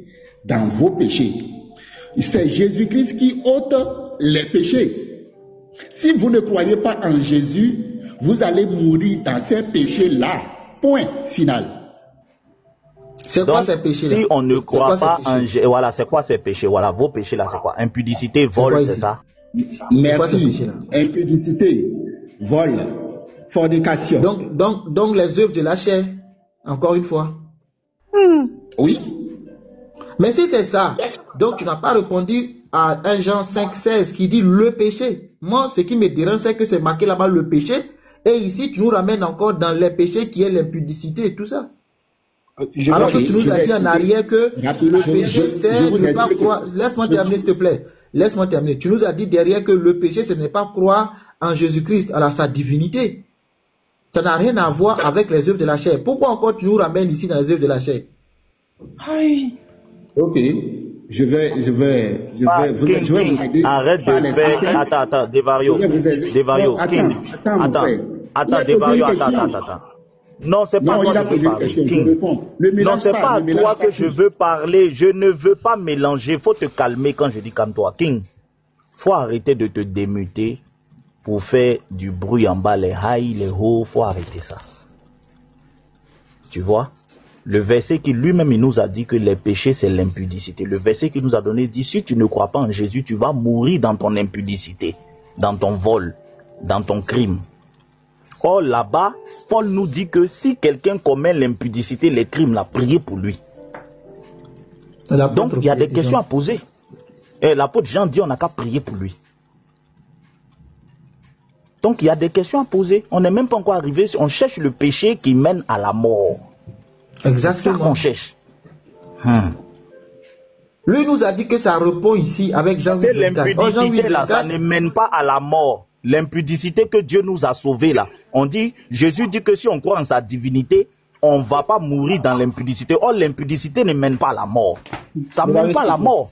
dans vos péchés. C'est Jésus-Christ qui ôte les péchés. Si vous ne croyez pas en Jésus, vous allez mourir dans ces péchés-là. Point final. C'est quoi ces péchés-là? Si on ne croit pas en Jésus, voilà, c'est quoi ces péchés? Voilà, vos péchés-là, c'est quoi? Impudicité, vol, c'est ça? Merci. Impudicité, vol, fornication. Donc les œuvres de la chair, encore une fois. Oui. Mais si c'est ça, donc tu n'as pas répondu à 1 Jean 5, 16 qui dit le péché. Moi, ce qui me dérange, c'est que c'est marqué là-bas le péché. Et ici, tu nous ramènes encore dans les péchés qui est l'impudicité et tout ça. Alors que tu nous as dit en arrière que le péché, c'est ne pas croire. Laisse-moi terminer, s'il te plaît. Laisse-moi terminer. Tu nous as dit derrière que le péché, ce n'est pas croire en Jésus-Christ, à sa divinité. Ça n'a rien à voir avec les œuvres de la chair. Pourquoi encore tu nous ramènes ici dans les œuvres de la chair? Ok. Je vais vous aider. Arrête de faire. Attends, Devario. Devario. Attends, Devario, attends. Non, c'est pas toi que je veux parler. Non, c'est pas à toi que je veux parler. Je ne veux pas mélanger. Faut te calmer quand je dis calme-toi. King, faut arrêter de te démuter pour faire du bruit en bas, les high, les hauts. Faut arrêter ça. Tu vois? Le verset qui lui-même il nous a dit que les péchés c'est l'impudicité. Le verset qu'il nous a donné dit si tu ne crois pas en Jésus, tu vas mourir dans ton impudicité, dans ton vol, dans ton crime. Or là-bas, Paul nous dit que si quelqu'un commet l'impudicité, les crimes, là, priez pour lui. Donc il y a des questions à poser. Et l'apôtre Jean dit on n'a qu'à prier pour lui. Donc il y a des questions à poser. On n'est même pas encore arrivé, on cherche le péché qui mène à la mort. Exactement. C'est ça qu'on cherche. Lui nous a dit que ça répond ici avec Jean 8, 24. L'impudicité là, ça ne mène pas à la mort. L'impudicité que Dieu nous a sauvés là. On dit, Jésus dit que si on croit en sa divinité, on ne va pas mourir dans l'impudicité. Or, l'impudicité ne mène pas à la mort. Ça ne mène pas à la mort.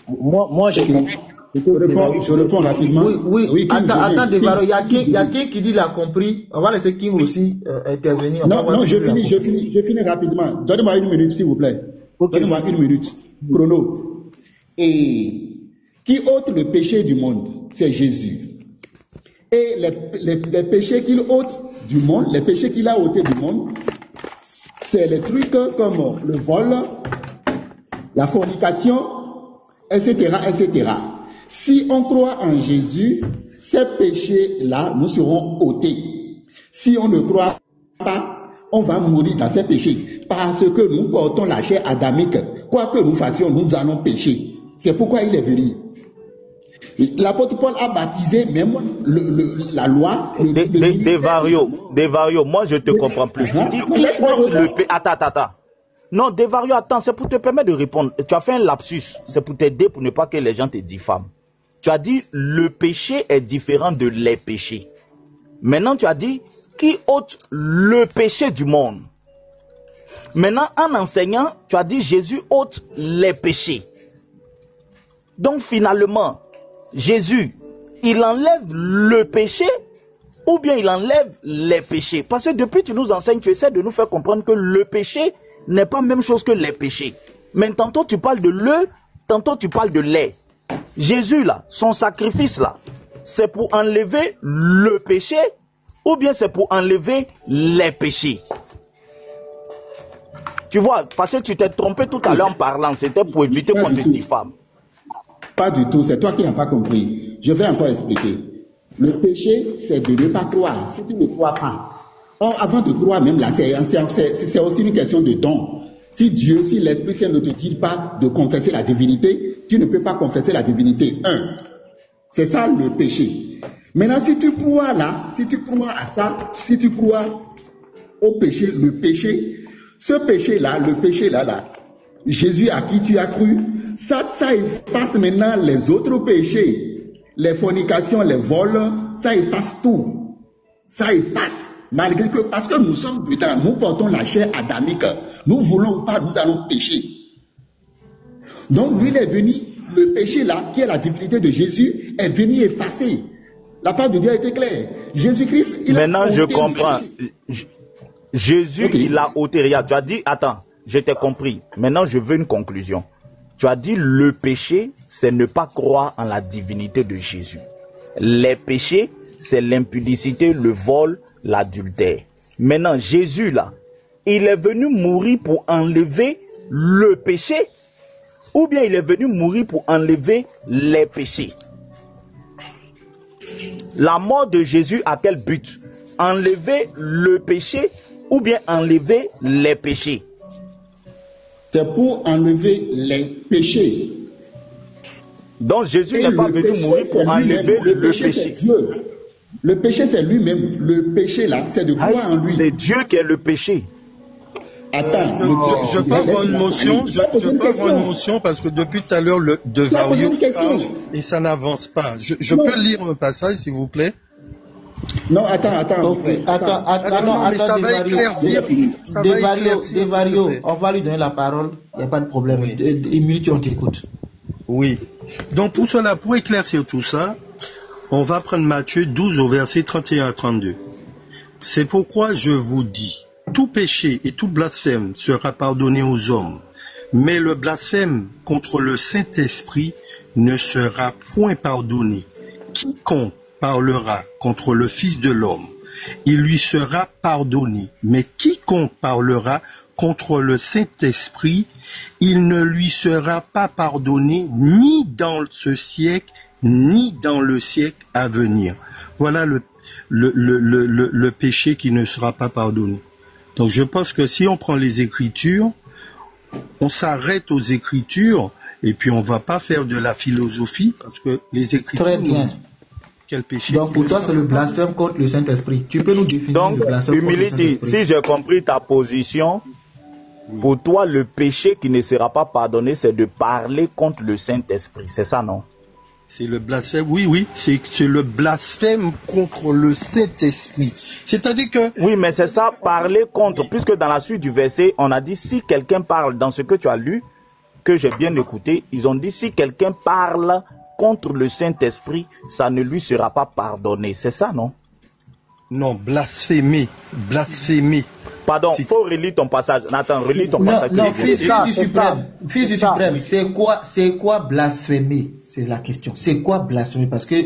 Moi, je réponds rapidement. Oui. Attends, Devario, il y a King qui dit qu'il a compris. On va laisser King aussi intervenir. Non, je finis rapidement. Donnez-moi une minute, s'il vous plaît. Donnez-moi une minute. Chrono. Et qui ôte le péché du monde, c'est Jésus. Et les péchés qu'il ôte du monde, les péchés qu'il a ôtés du monde, c'est les trucs comme le vol, la fornication, etc., etc. Si on croit en Jésus, ces péchés-là nous seront ôtés. Si on ne croit pas, on va mourir dans ces péchés. Parce que nous portons la chair adamique. Quoi que nous fassions, nous allons pécher. C'est pourquoi il est venu. L'apôtre Paul a baptisé même la loi. Devario, moi je te comprends plus. Tu dis qui ôte le péché. Attends. Non, Devario, attends, c'est pour te permettre de répondre. Tu as fait un lapsus. C'est pour t'aider pour ne pas que les gens te diffament. Tu as dit le péché est différent de les péchés. Maintenant, tu as dit qui ôte le péché du monde. Maintenant, en enseignant, tu as dit Jésus ôte les péchés. Donc finalement, Jésus, il enlève le péché ou bien il enlève les péchés. Parce que depuis tu nous enseignes, tu essaies de nous faire comprendre que le péché n'est pas la même chose que les péchés. Mais tantôt tu parles de le, tantôt tu parles de les. Jésus là, son sacrifice là, c'est pour enlever le péché ou bien c'est pour enlever les péchés. Tu vois, parce que tu t'es trompé tout à l'heure en parlant, c'était pour éviter qu'on te diffame. Pas du tout, c'est toi qui n'as pas compris. Je vais encore expliquer. Le péché, c'est de ne pas croire. Si tu ne crois pas. Or, avant de croire même là, c'est aussi une question de don. Si Dieu, si l'Esprit Saint ne te dit pas de confesser la divinité, tu ne peux pas confesser la divinité. C'est ça le péché. Maintenant, si tu crois là, si tu crois à ça, si tu crois au péché, le péché, ce péché-là, le péché là, Jésus à qui tu as cru, ça efface maintenant les autres péchés. Les fornications, les vols, ça efface tout. Ça efface. Malgré que, parce que nous sommes dedans, nous portons la chair adamique. Nous voulons pas, nous allons pécher. Donc lui, il est venu le péché là, qui est la divinité de Jésus, est venu effacer. La part de Dieu a été claire. Jésus-Christ, il Maintenant, a ôté je comprends. Jésus, okay. Il a ôté. Regarde, tu as dit, attends, je t'ai compris. Maintenant, je veux une conclusion. Tu as dit, le péché, c'est ne pas croire en la divinité de Jésus. Les péchés, c'est l'impudicité, le vol, l'adultère. Maintenant, Jésus, là, il est venu mourir pour enlever le péché, ou bien il est venu mourir pour enlever les péchés. La mort de Jésus a quel but? Enlever le péché ou bien enlever les péchés? C'est pour enlever les péchés. Donc Jésus n'est pas venu mourir pour enlever le péché. Le péché, c'est lui-même. Le péché, là, c'est de croire en lui. C'est Dieu qui est le péché. Attends, je peux avoir une motion. Je peux avoir une motion parce que depuis tout à l'heure, le de Vario parle et ça n'avance pas. Je peux lire un passage, s'il vous plaît? Non, attends. Okay. Attends, ça va éclaircir. Vario, on va lui donner la parole. Il n'y a pas de problème. Une minute, on t'écoute. Oui. Donc pour cela, pour éclaircir tout ça, on va prendre Matthieu 12 au verset 31 à 32. C'est pourquoi je vous dis, tout péché et tout blasphème sera pardonné aux hommes, mais le blasphème contre le Saint-Esprit ne sera point pardonné. Quiconque parlera contre le Fils de l'homme, il lui sera pardonné, mais quiconque parlera contre le Saint-Esprit, il ne lui sera pas pardonné ni dans ce siècle, ni dans le siècle à venir. Voilà le péché qui ne sera pas pardonné. Donc je pense que si on prend les Écritures, on s'arrête aux Écritures et puis on ne va pas faire de la philosophie parce que les Écritures... Très bien. Quel péché? Donc pour toi c'est le blasphème contre le Saint-Esprit. Tu peux nous définir le blasphème contre le Saint-Esprit? Si j'ai compris ta position, pour toi le péché qui ne sera pas pardonné, c'est de parler contre le Saint-Esprit. C'est ça, non? C'est le blasphème, oui, c'est le blasphème contre le Saint-Esprit. C'est-à-dire que... Oui, mais c'est ça, parler contre, puisque dans la suite du verset, on a dit, si quelqu'un parle, dans ce que tu as lu, que j'ai bien écouté, ils ont dit, si quelqu'un parle contre le Saint-Esprit, ça ne lui sera pas pardonné. C'est ça, non? Non, blasphémer. Pardon, il faut relire ton passage. Nathan, relis ton passage. Non, fils du suprême, c'est quoi blasphémer? C'est la question. C'est quoi blasphémer? Parce que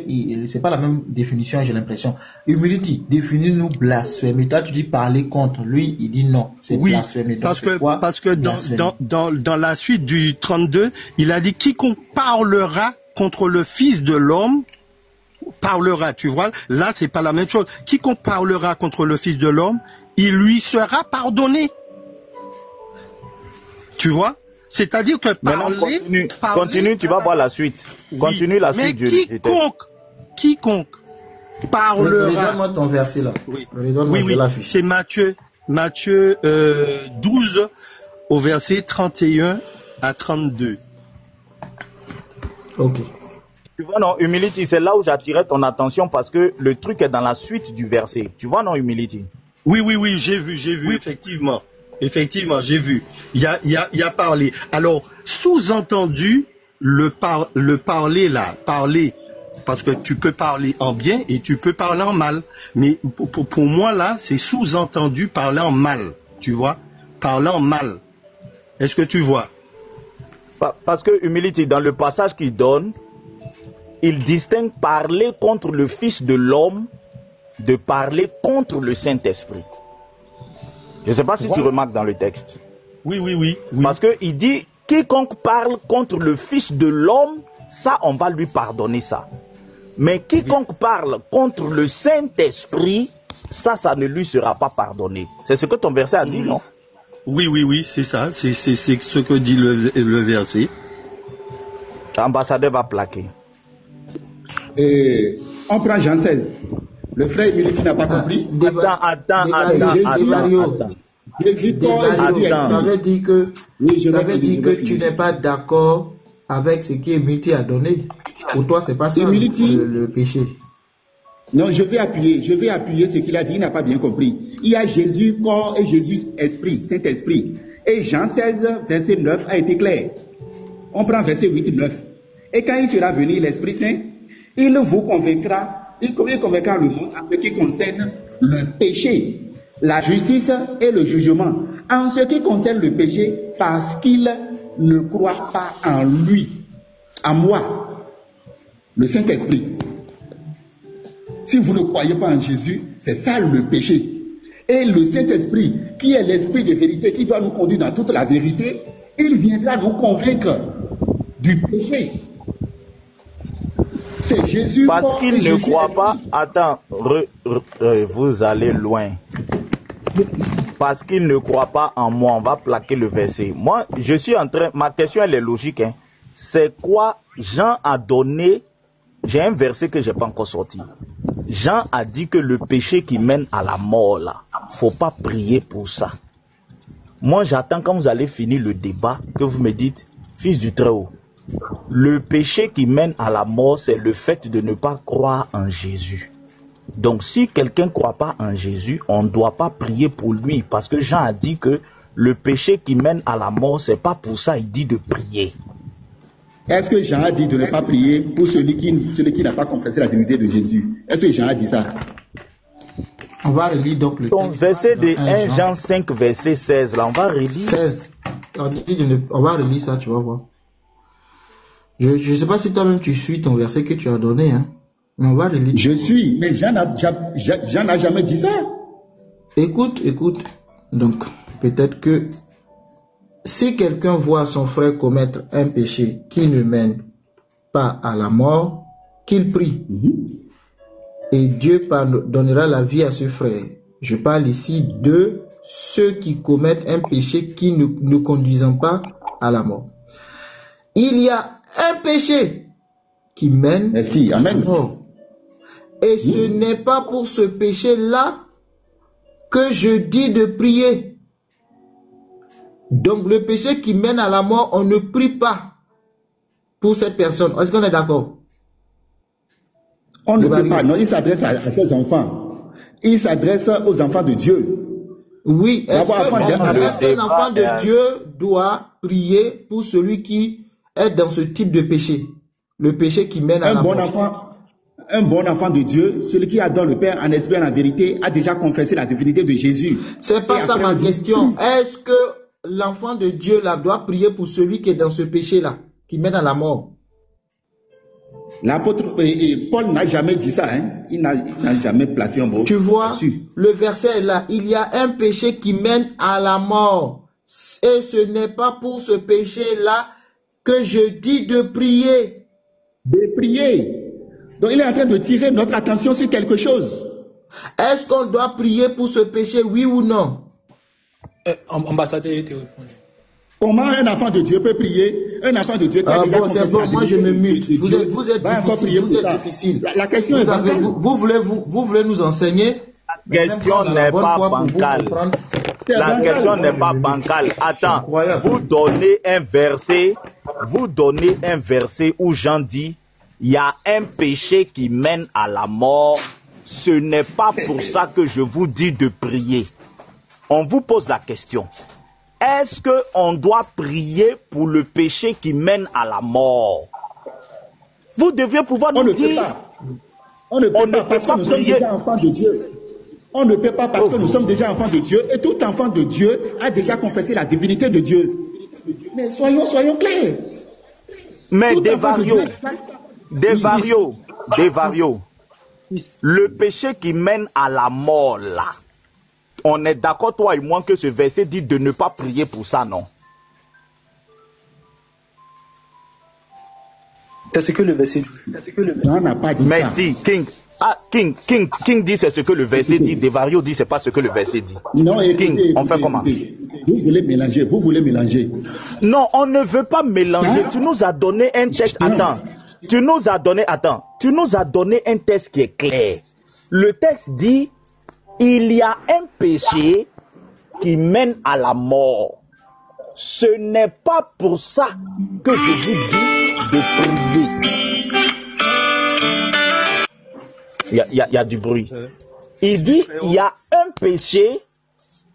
c'est pas la même définition, j'ai l'impression. Humility, définis-nous blasphémer. Toi, tu dis parler contre. Lui, il dit non, c'est blasphémer. Donc, parce que dans la suite du 32, il a dit quiconque parlera contre le Fils de l'homme, parlera, tu vois, là c'est pas la même chose. Quiconque parlera contre le Fils de l'homme, il lui sera pardonné. Tu vois? C'est-à-dire que parler... Continue, tu vas voir la suite. Oui, continue la suite du quiconque parlera... Redonne-moi ton verset là. Oui, c'est Matthieu 12 au verset 31 à 32. Ok. Tu vois, non, Humility, c'est là où j'attirais ton attention parce que le truc est dans la suite du verset. Tu vois, non, Humility? Oui, j'ai vu, effectivement. Effectivement, j'ai vu. Il y a parlé. Alors, sous-entendu, le parler là, parce que tu peux parler en bien et tu peux parler en mal. Mais pour moi, là, c'est sous-entendu parler en mal. Tu vois? Parler en mal. Est-ce que tu vois? Parce que, Humility, dans le passage qu'il donne, il distingue parler contre le Fils de l'homme de parler contre le Saint-Esprit. Je ne sais pas si tu remarques dans le texte. Oui. Parce qu'il dit, quiconque parle contre le Fils de l'homme, ça, on va lui pardonner ça. Mais quiconque parle contre le Saint-Esprit, ça ne lui sera pas pardonné. C'est ce que ton verset a dit, non? Oui, c'est ça. C'est ce que dit le verset. L'ambassadeur va plaquer. Et on prend Jean 16. Le frère Humility n'a pas compris. Attends. Ça veut dire que tu n'es pas d'accord avec ce qu'Humility a donné. Pour toi, c'est pas ça le péché. Non, je vais appuyer ce qu'il a dit. Il n'a pas bien compris. Il y a Jésus corps et Jésus esprit, Saint-Esprit. Et Jean 16, verset 9 a été clair. On prend verset 8 et 9. Et quand il sera venu, l'Esprit Saint, il vous convaincra, il convaincra le monde en ce qui concerne le péché, la justice et le jugement. En ce qui concerne le péché, parce qu'il ne croit pas en lui, en moi, le Saint-Esprit. Si vous ne croyez pas en Jésus, c'est ça le péché. Et le Saint-Esprit, qui est l'Esprit de vérité, qui doit nous conduire dans toute la vérité, il viendra nous convaincre du péché. C'est Jésus. Parce qu'il ne croit pas. Attends, vous allez loin. Parce qu'il ne croit pas en moi. On va plaquer le verset. Moi, je suis en train. Ma question, elle est logique. Hein. C'est quoi Jean a donné. J'ai un verset que je n'ai pas encore sorti. Jean a dit que le péché qui mène à la mort, là, faut pas prier pour ça. Moi, j'attends quand vous allez finir le débat, que vous me dites, fils du Très-Haut, le péché qui mène à la mort, c'est le fait de ne pas croire en Jésus. Donc, si quelqu'un ne croit pas en Jésus, on ne doit pas prier pour lui, parce que Jean a dit que le péché qui mène à la mort, c'est pas pour ça il dit de prier. Est-ce que Jean a dit de ne pas prier pour celui qui n'a pas confessé la divinité de Jésus? Est-ce que Jean a dit ça? On va relire donc le texte. Verset de 1 Jean 5, verset 16. Là, on va relire. 16. On va relire ça, tu vas voir. Je ne sais pas si toi-même tu suis ton verset que tu as donné, hein. Mais on va relire. Je suis, mais Jean n'a jamais dit ça. Écoute. Donc, peut-être que si quelqu'un voit son frère commettre un péché qui ne mène pas à la mort, qu'il prie. Et Dieu donnera la vie à ce frère. Je parle ici de ceux qui commettent un péché qui ne conduisent pas à la mort. Il y a un péché qui mène à la mort. Et ce n'est pas pour ce péché-là que je dis de prier. Donc le péché qui mène à la mort, on ne prie pas pour cette personne. Est-ce qu'on est d'accord? On ne peut pas, non, il s'adresse à ses enfants. Il s'adresse aux enfants de Dieu. Oui, est-ce qu'un enfant de Dieu doit prier pour celui qui est dans ce type de péché? Le péché qui mène à la mort. Un bon enfant de Dieu, celui qui adore le Père en esprit et en vérité, a déjà confessé la divinité de Jésus. C'est pas ça ma question. Est-ce que l'enfant de Dieu là doit prier pour celui qui est dans ce péché-là, qui mène à la mort? L'apôtre Paul n'a jamais dit ça, hein. Il n'a jamais placé un mot. Tu vois, le verset est là. Il y a un péché qui mène à la mort. Et ce n'est pas pour ce péché-là que je dis de prier. De prier. Donc il est en train de tirer notre attention sur quelque chose. Est-ce qu'on doit prier pour ce péché, oui ou non? Ambassadeur, il te répond. Comment un enfant de Dieu peut prier? Un enfant de Dieu qui a déjà confessé la divinité. Moi je me mute. Vous êtes difficile. La question est bancale. Vous voulez nous enseigner? La question n'est pas bancale. La question n'est pas bancale. Attends, vous donnez un verset où Jean dit, il y a un péché qui mène à la mort. Ce n'est pas pour ça que je vous dis de prier. On vous pose la question. Est-ce qu'on doit prier pour le péché qui mène à la mort? Vous deviez pouvoir nous dire. On ne peut pas parce que nous sommes déjà enfants de Dieu. On ne peut pas parce que nous sommes déjà enfants de Dieu. Et tout enfant de Dieu a déjà confessé la divinité de Dieu. Mais soyons clairs. Mais des varios. Le péché qui mène à la mort là. On est d'accord, toi et moi, que ce verset dit de ne pas prier pour ça, non? C'est ce que le verset dit. On n'a pas dit ça. Si, King dit c'est ce que le verset dit. Devario dit c'est pas ce que le verset dit. Non, écoutez, on fait comment? Vous voulez mélanger. Non, on ne veut pas mélanger. Tu nous as donné un texte. Tu nous as donné un texte qui est clair. Le texte dit, il y a un péché qui mène à la mort. Ce n'est pas pour ça que je vous dis de prier. Il y a du bruit. Il dit, il y a un péché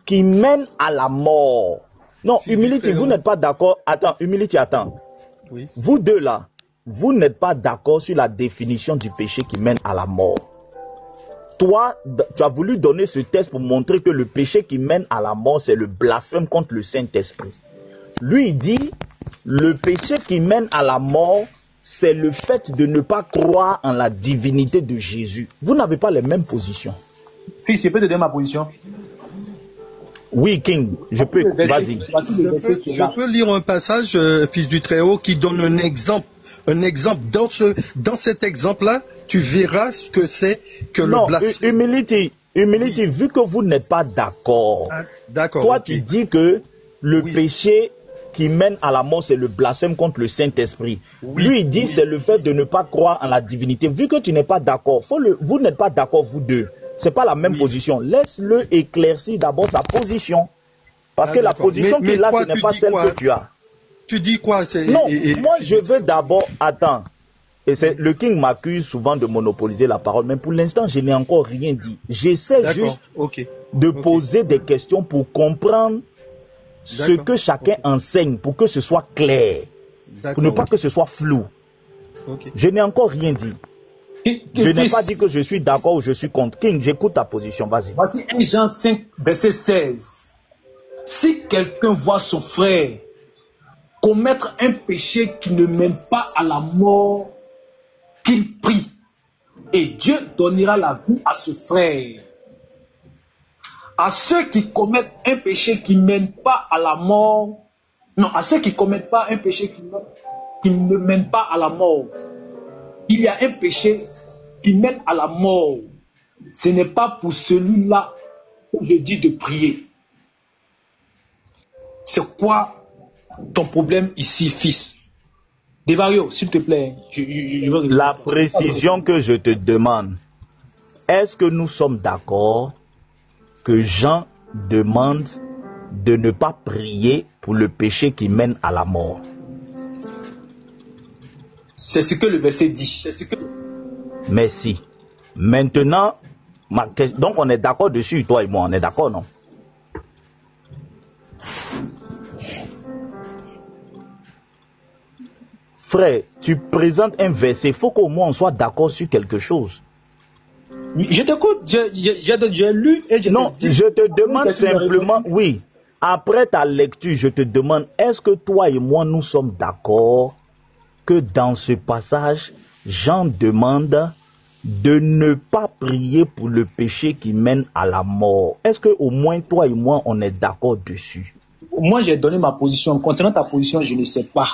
qui mène à la mort. Non, Humility, vous n'êtes pas d'accord. Attends, Humility, attends. Oui. Vous deux là, vous n'êtes pas d'accord sur la définition du péché qui mène à la mort. Toi, tu as voulu donner ce test pour montrer que le péché qui mène à la mort, c'est le blasphème contre le Saint-Esprit. Lui, il dit, le péché qui mène à la mort, c'est le fait de ne pas croire en la divinité de Jésus. Vous n'avez pas les mêmes positions. Fils, je peux te donner ma position? Oui, King, je peux. Vas-y. Je peux lire un passage, Fils du Très-Haut, qui donne un exemple. Un exemple. Dans cet exemple-là, tu verras ce que c'est que le blasphème. Humility, vu que vous n'êtes pas d'accord, toi, okay. Tu dis que le péché qui mène à la mort, c'est le blasphème contre le Saint-Esprit. Oui, lui, il dit c'est le fait de ne pas croire en la divinité. Vu que tu n'es pas d'accord, vous n'êtes pas d'accord, vous deux. C'est pas la même position. Laisse-le éclaircir d'abord sa position. Parce que la position qu'il a, ce n'est pas celle que tu as. Tu dis quoi? Non, moi je veux d'abord... Attends. Et le King m'accuse souvent de monopoliser la parole. Mais pour l'instant, je n'ai encore rien dit. J'essaie juste de poser des questions pour comprendre ce que chacun enseigne, pour que ce soit clair. Pour ne pas que ce soit flou. Je n'ai encore rien dit. Je n'ai pas dit que je suis d'accord ou je suis contre. King, j'écoute ta position, vas-y. Voici 1 Jean 5, verset 16. Si quelqu'un voit son frère commettre un péché qui ne mène pas à la mort, qu'il prie, et Dieu donnera la vie à ce frère. À ceux qui commettent un péché qui ne mène pas à la mort, non, à ceux qui ne commettent pas un péché qui ne mène pas à la mort, il y a un péché qui mène à la mort. Ce n'est pas pour celui-là que je dis de prier. C'est quoi ton problème ici, fils? Devario, s'il te plaît. La précision que je te demande, est-ce que nous sommes d'accord que Jean demande de ne pas prier pour le péché qui mène à la mort? C'est ce que le verset dit. Merci. Maintenant, donc on est d'accord dessus, toi et moi, on est d'accord, non? Frère, tu présentes un verset, il faut qu'au moins on soit d'accord sur quelque chose. Je t'écoute, j'ai lu et j'ai non, dit. Je te demande simplement, oui, après ta lecture, je te demande, est-ce que toi et moi, nous sommes d'accord que dans ce passage, Jean demande de ne pas prier pour le péché qui mène à la mort? Est-ce que au moins toi et moi, on est d'accord dessus? Moi, j'ai donné ma position. Concernant ta position, je ne sais pas.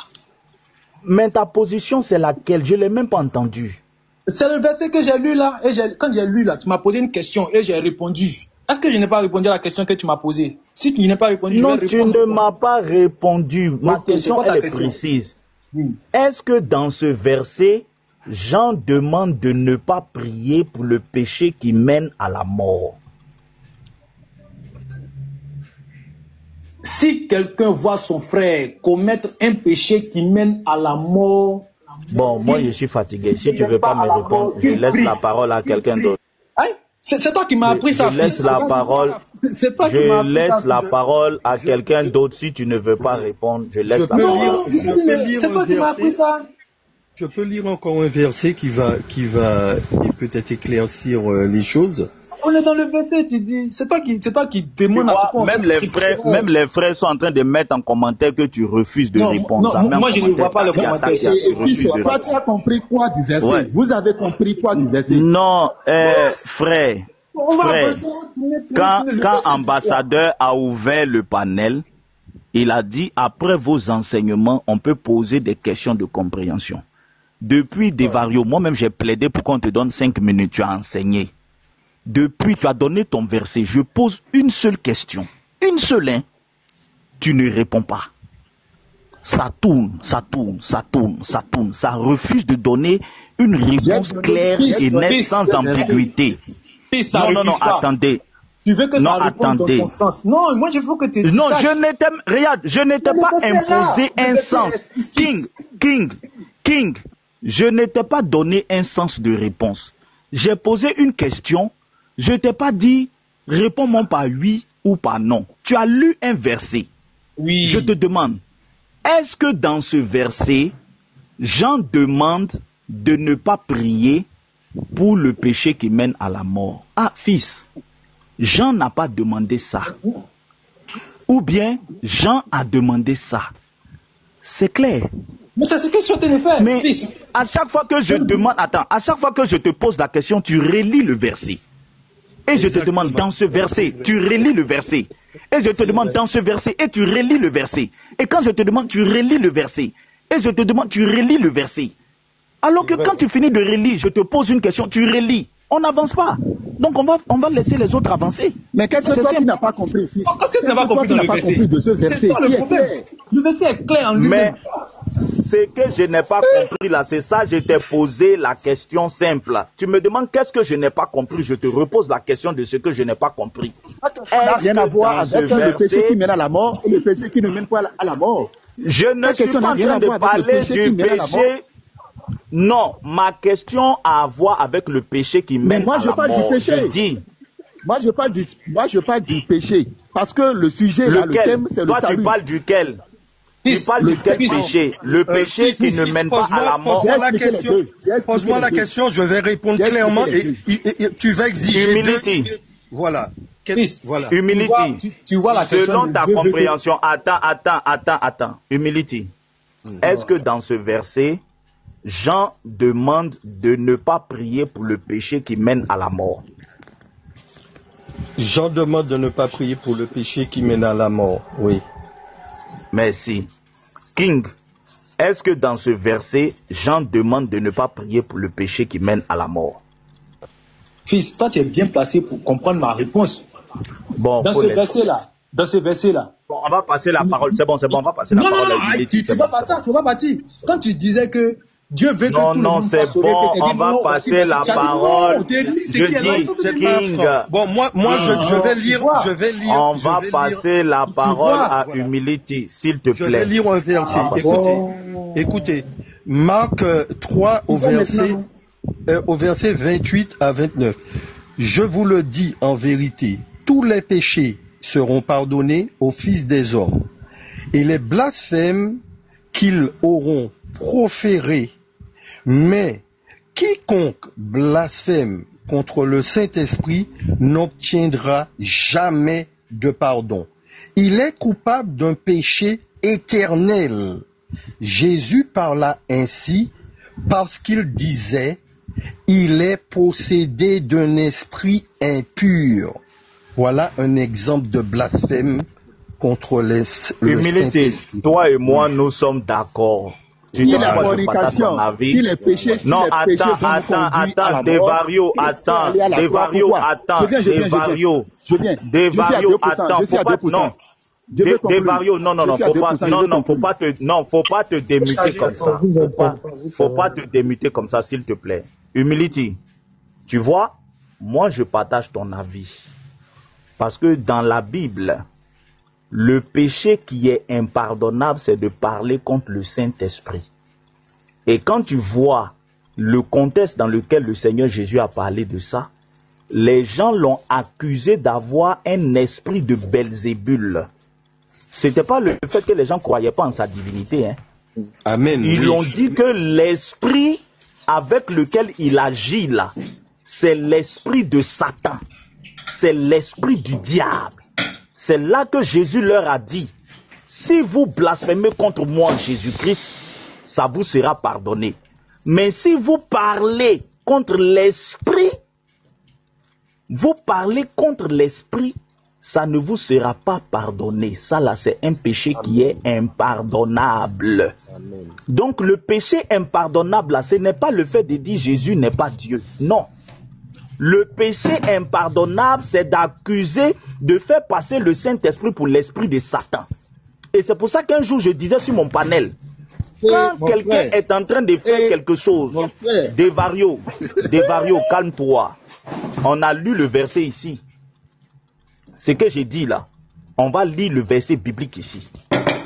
Mais ta position, c'est laquelle? Je ne l'ai même pas entendue. C'est le verset que j'ai lu là. Et quand j'ai lu là, tu m'as posé une question et j'ai répondu. Est-ce que je n'ai pas répondu à la question que tu m'as posée? Si tu n'as pas répondu, non, je vais répondre. Tu ne m'as pas répondu. Ma question, elle est précise. Est-ce que dans ce verset, Jean demande de ne pas prier pour le péché qui mène à la mort? Si quelqu'un voit son frère commettre un péché qui mène à la mort... Bon, moi je suis fatigué. Si tu ne veux pas me répondre, je laisse la parole à quelqu'un d'autre. C'est toi qui m'as appris ça, fils. Je laisse la parole. Je laisse la parole à quelqu'un d'autre. Si tu ne veux pas répondre, je laisse la parole. C'est toi qui m'as appris ça. Je peux lire encore un verset qui va peut-être éclaircir les choses. On est dans le verset, tu dis. C'est toi qui demande à ce qu'on... Même les frères sont en train de mettre en commentaire que tu refuses de répondre. Non, moi je ne vois pas le commentaire. Fils, toi tu as compris quoi du verset? Ouais. Vous avez compris quoi du verset? Non, frère, quand ambassadeur a ouvert le panel, il a dit, après vos enseignements, on peut poser des questions de compréhension. Depuis Devario, moi-même j'ai plaidé pour qu'on te donne 5 minutes, tu as enseigné. Depuis, tu as donné ton verset. Je pose une seule question. Une seule, hein. Tu ne réponds pas. Ça tourne, ça tourne, ça tourne, ça tourne. Ça refuse de donner une réponse claire et nette sans ambiguïté. Non, attendez. Tu veux que ça réponde dans ton sens. Non, moi je veux que tu dises ça. Regarde, je ne t'ai pas imposé un sens. King, je ne t'ai pas donné un sens de réponse. J'ai posé une question. Je ne t'ai pas dit, réponds-moi par oui ou par non. Tu as lu un verset. Oui. Je te demande, est-ce que dans ce verset, Jean demande de ne pas prier pour le péché qui mène à la mort. Ah, fils, Jean n'a pas demandé ça. Ou bien, Jean a demandé ça. C'est clair. Mais c'est ce que je suis en train de faire. Mais à chaque fois que je demande, attends, à chaque fois que je te pose la question, tu relis le verset. Et je te demande dans ce verset, tu relis le verset. Et je te demande dans ce verset, et tu relis le verset. Et quand je te demande, tu relis le verset. Et je te demande, tu relis le verset. Alors que quand tu finis de relire, je te pose une question, tu relis. On n'avance pas. Donc on va laisser les autres avancer. Mais qu'est-ce que toi tu n'as pas compris, fils? Qu'est-ce que tu n'as pas compris de ce verset? C'est ça le problème. Le verset est clair en lui-même. Mais ce que je n'ai pas compris là, c'est ça, je t'ai posé la question simple. Tu me demandes qu'est-ce que je n'ai pas compris, je te repose la question de ce que je n'ai pas compris. Ça n'a rien à voir avec le péché qui mène à la mort et le péché qui ne mène pas à la mort. Je ne suis pas en train de parler du péché. Non, ma question a à voir avec le péché qui mène à la mort. Mais moi je parle du péché. Je dis. Moi je parle du péché. Parce que le sujet là, le thème c'est le salut. Toi tu parles duquel? Tu parles du quel péché? Le péché qui ne mène pas à la mort. Pose-moi la question, je vais répondre clairement et tu vas exiger. Humility. Voilà. Voilà. Humility. Tu vois la question. Selon ta compréhension, attends. Humility. Est-ce que dans ce verset, Jean demande de ne pas prier pour le péché qui mène à la mort? Jean demande de ne pas prier pour le péché qui mène à la mort, oui. Merci. King, est-ce que dans ce verset, Jean demande de ne pas prier pour le péché qui mène à la mort? Fils, toi tu es bien placé pour comprendre ma réponse. Bon, dans ce verset-là. Bon, on va passer la parole, c'est bon, on va passer la parole. Non, tu vas partir. Quand tu disais que Dieu veut que tout le monde soit sauvé, on va passer la parole. Je dis King. Bon, moi, je vais lire. On va passer la parole à Humility, s'il te plaît. Je vais lire un verset. Écoutez. Marc 3 au verset 28 à 29. Je vous le dis en vérité, tous les péchés seront pardonnés aux fils des hommes, et les blasphèmes qu'ils auront proférés. Mais quiconque blasphème contre le Saint-Esprit n'obtiendra jamais de pardon. Il est coupable d'un péché éternel. Jésus parla ainsi parce qu'il disait « Il est possédé d'un esprit impur ». Voilà un exemple de blasphème contre le Saint-Esprit. Toi et moi, nous sommes d'accord. Tu sais, la fornication, si les péchés, non, attends, Devario, attends, faut pas te démuter comme ça. Faut pas te démuter comme ça, s'il te plaît. Humility. Tu vois, moi je partage ton avis. Parce que dans la Bible, le péché qui est impardonnable, c'est de parler contre le Saint-Esprit. Et quand tu vois le contexte dans lequel le Seigneur Jésus a parlé de ça, les gens l'ont accusé d'avoir un esprit de Belzébul. Ce n'était pas le fait que les gens ne croyaient pas en sa divinité. Hein. Amen. Ils ont dit que l'esprit avec lequel il agit là, c'est l'esprit de Satan. C'est l'esprit du diable. C'est là que Jésus leur a dit, si vous blasphémez contre moi, Jésus-Christ, ça vous sera pardonné. Mais si vous parlez contre l'esprit, ça ne vous sera pas pardonné. Ça là, c'est un péché qui est impardonnable. Amen. Donc le péché impardonnable là, ce n'est pas le fait de dire Jésus n'est pas Dieu. Non. Le péché impardonnable, c'est d'accuser, de faire passer le Saint-Esprit pour l'esprit de Satan. Et c'est pour ça qu'un jour, je disais sur mon panel, quand quelqu'un est en train de faire quelque chose, Devario, calme-toi. On a lu le verset ici. Ce que j'ai dit là, on va lire le verset biblique ici.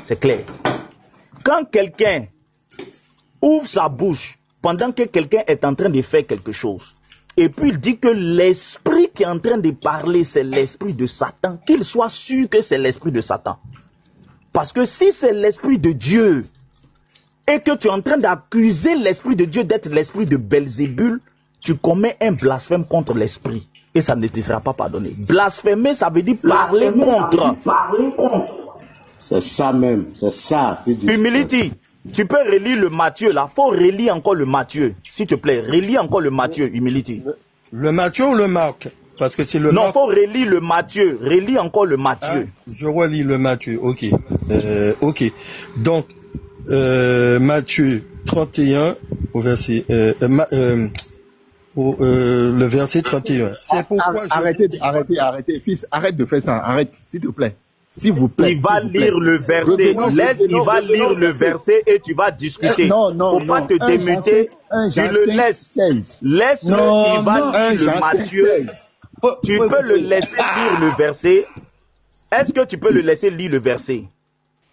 C'est clair. Quand quelqu'un ouvre sa bouche pendant que quelqu'un est en train de faire quelque chose, et puis il dit que l'esprit qui est en train de parler, c'est l'esprit de Satan, qu'il soit sûr que c'est l'esprit de Satan. Parce que si c'est l'esprit de Dieu, et que tu es en train d'accuser l'Esprit de Dieu d'être l'esprit de Belzébul, tu commets un blasphème contre l'Esprit. Et ça ne te sera pas pardonné. Blasphémer, ça veut dire parler contre. C'est ça même, c'est ça. Humility. Tu peux relire le Matthieu là. Faut relire encore le Matthieu. S'il te plaît, relis encore le Matthieu, Humility. Le Matthieu ou le Marc? Parce que c'est le Non, Marc... faut relire le Matthieu. Relis encore le Matthieu. Ah, je relis le Matthieu, ok. Ok. Donc, Matthieu 31 au verset... le verset 31. C'est pourquoi arrêtez, fils, arrête de faire ça, arrête, s'il te plaît. S'il vous plaît. Il va lire le verset. Il va lire le verset et tu vas discuter. Faut pas te démuter. Tu le laisses. Laisse-le, il va lire le Matthieu. Tu peux le laisser lire le verset. Est-ce que tu peux le laisser lire le verset?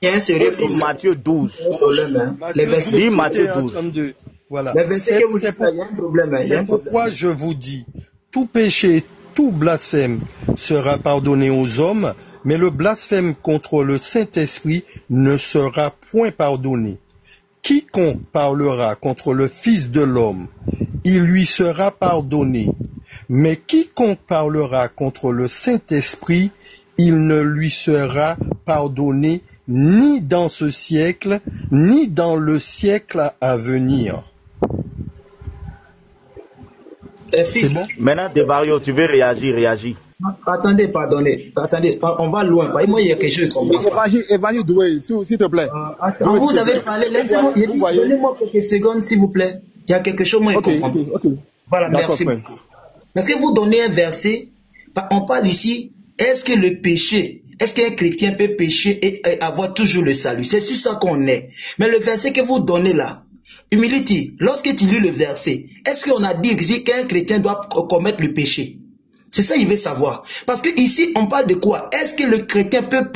Il y a un sérieux problème. Matthieu 12. Lis Matthieu 12. Voilà. C'est pourquoi je vous dis, tout péché, tout blasphème sera pardonné aux hommes, mais le blasphème contre le Saint-Esprit ne sera point pardonné. Quiconque parlera contre le Fils de l'homme, il lui sera pardonné. Mais quiconque parlera contre le Saint-Esprit, il ne lui sera pardonné ni dans ce siècle, ni dans le siècle à venir. C'est bon. Maintenant, Devario, tu veux réagir, réagis. Attendez, pardonnez. Attendez, on va loin. Moi, il y a quelque chose comme Évangile Doué, s'il te plaît. Vous avez parlé, laissez-moi, donnez-moi quelques secondes, s'il vous plaît. Il y a quelque chose, moi, je comprends. Voilà, merci beaucoup. Parce que vous donnez un verset, on parle ici, est-ce que le péché, est-ce qu'un chrétien peut pécher et avoir toujours le salut? C'est sur ça qu'on est. Mais le verset que vous donnez là, Humility, lorsque tu lis le verset, est-ce qu'on a dit ici qu'un chrétien doit commettre le péché? C'est ça qu'il veut savoir. Parce que ici, on parle de quoi? Est-ce que le chrétien peut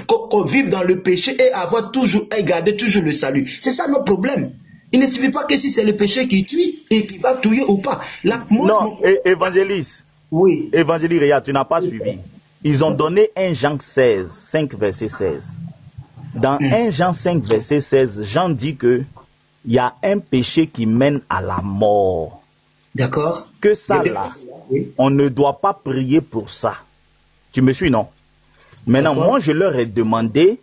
vivre dans le péché et avoir toujours, et garder toujours le salut? C'est ça notre problème. Il ne suffit pas que si c'est le péché qui tue et qui va tuer ou pas. Non, évangéliste. Oui. Évangéliste, regarde, tu n'as pas suivi. Ils ont donné 1 Jean 16, 5 verset 16. Dans 1 Jean 5 verset 16, Jean dit que il y a un péché qui mène à la mort. D'accord. Que ça là, on ne doit pas prier pour ça. Tu me suis, non? Maintenant, moi je leur ai demandé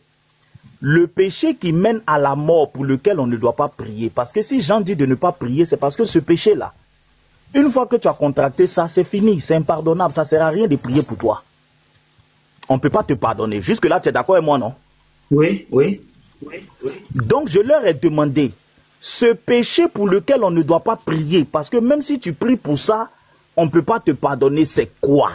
le péché qui mène à la mort pour lequel on ne doit pas prier. Parce que si Jean dit de ne pas prier, c'est parce que ce péché-là, une fois que tu as contracté ça, c'est fini, c'est impardonnable, ça ne sert à rien de prier pour toi. On ne peut pas te pardonner. Jusque-là, tu es d'accord avec moi, non? Oui. Donc, je leur ai demandé, ce péché pour lequel on ne doit pas prier, parce que même si tu pries pour ça, on ne peut pas te pardonner, c'est quoi?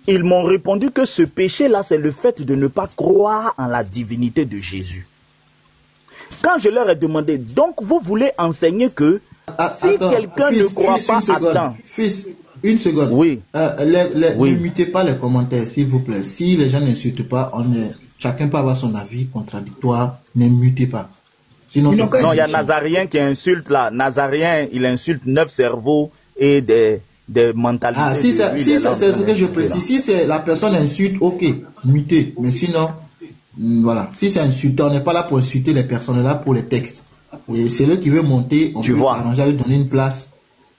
Ils m'ont répondu que ce péché-là, c'est le fait de ne pas croire en la divinité de Jésus. Quand je leur ai demandé, donc vous voulez enseigner que si quelqu'un ne croit pas... Fils, une seconde. Oui. Ne mutez pas les commentaires, s'il vous plaît. Si les gens n'insultent pas, chacun peut avoir son avis contradictoire. Ne mutez pas. Sinon, non, il y a Nazarien qui insulte là. Nazarien, il insulte 9 cerveaux et des mentalités. Ah, si c'est ce que je précise. Si c'est la personne insulte, ok, mutez. Mais sinon, voilà. Si c'est insultant, on n'est pas là pour insulter les personnes, on est là pour les textes. Et c'est lui qui veut monter, on peut arranger à lui donner une place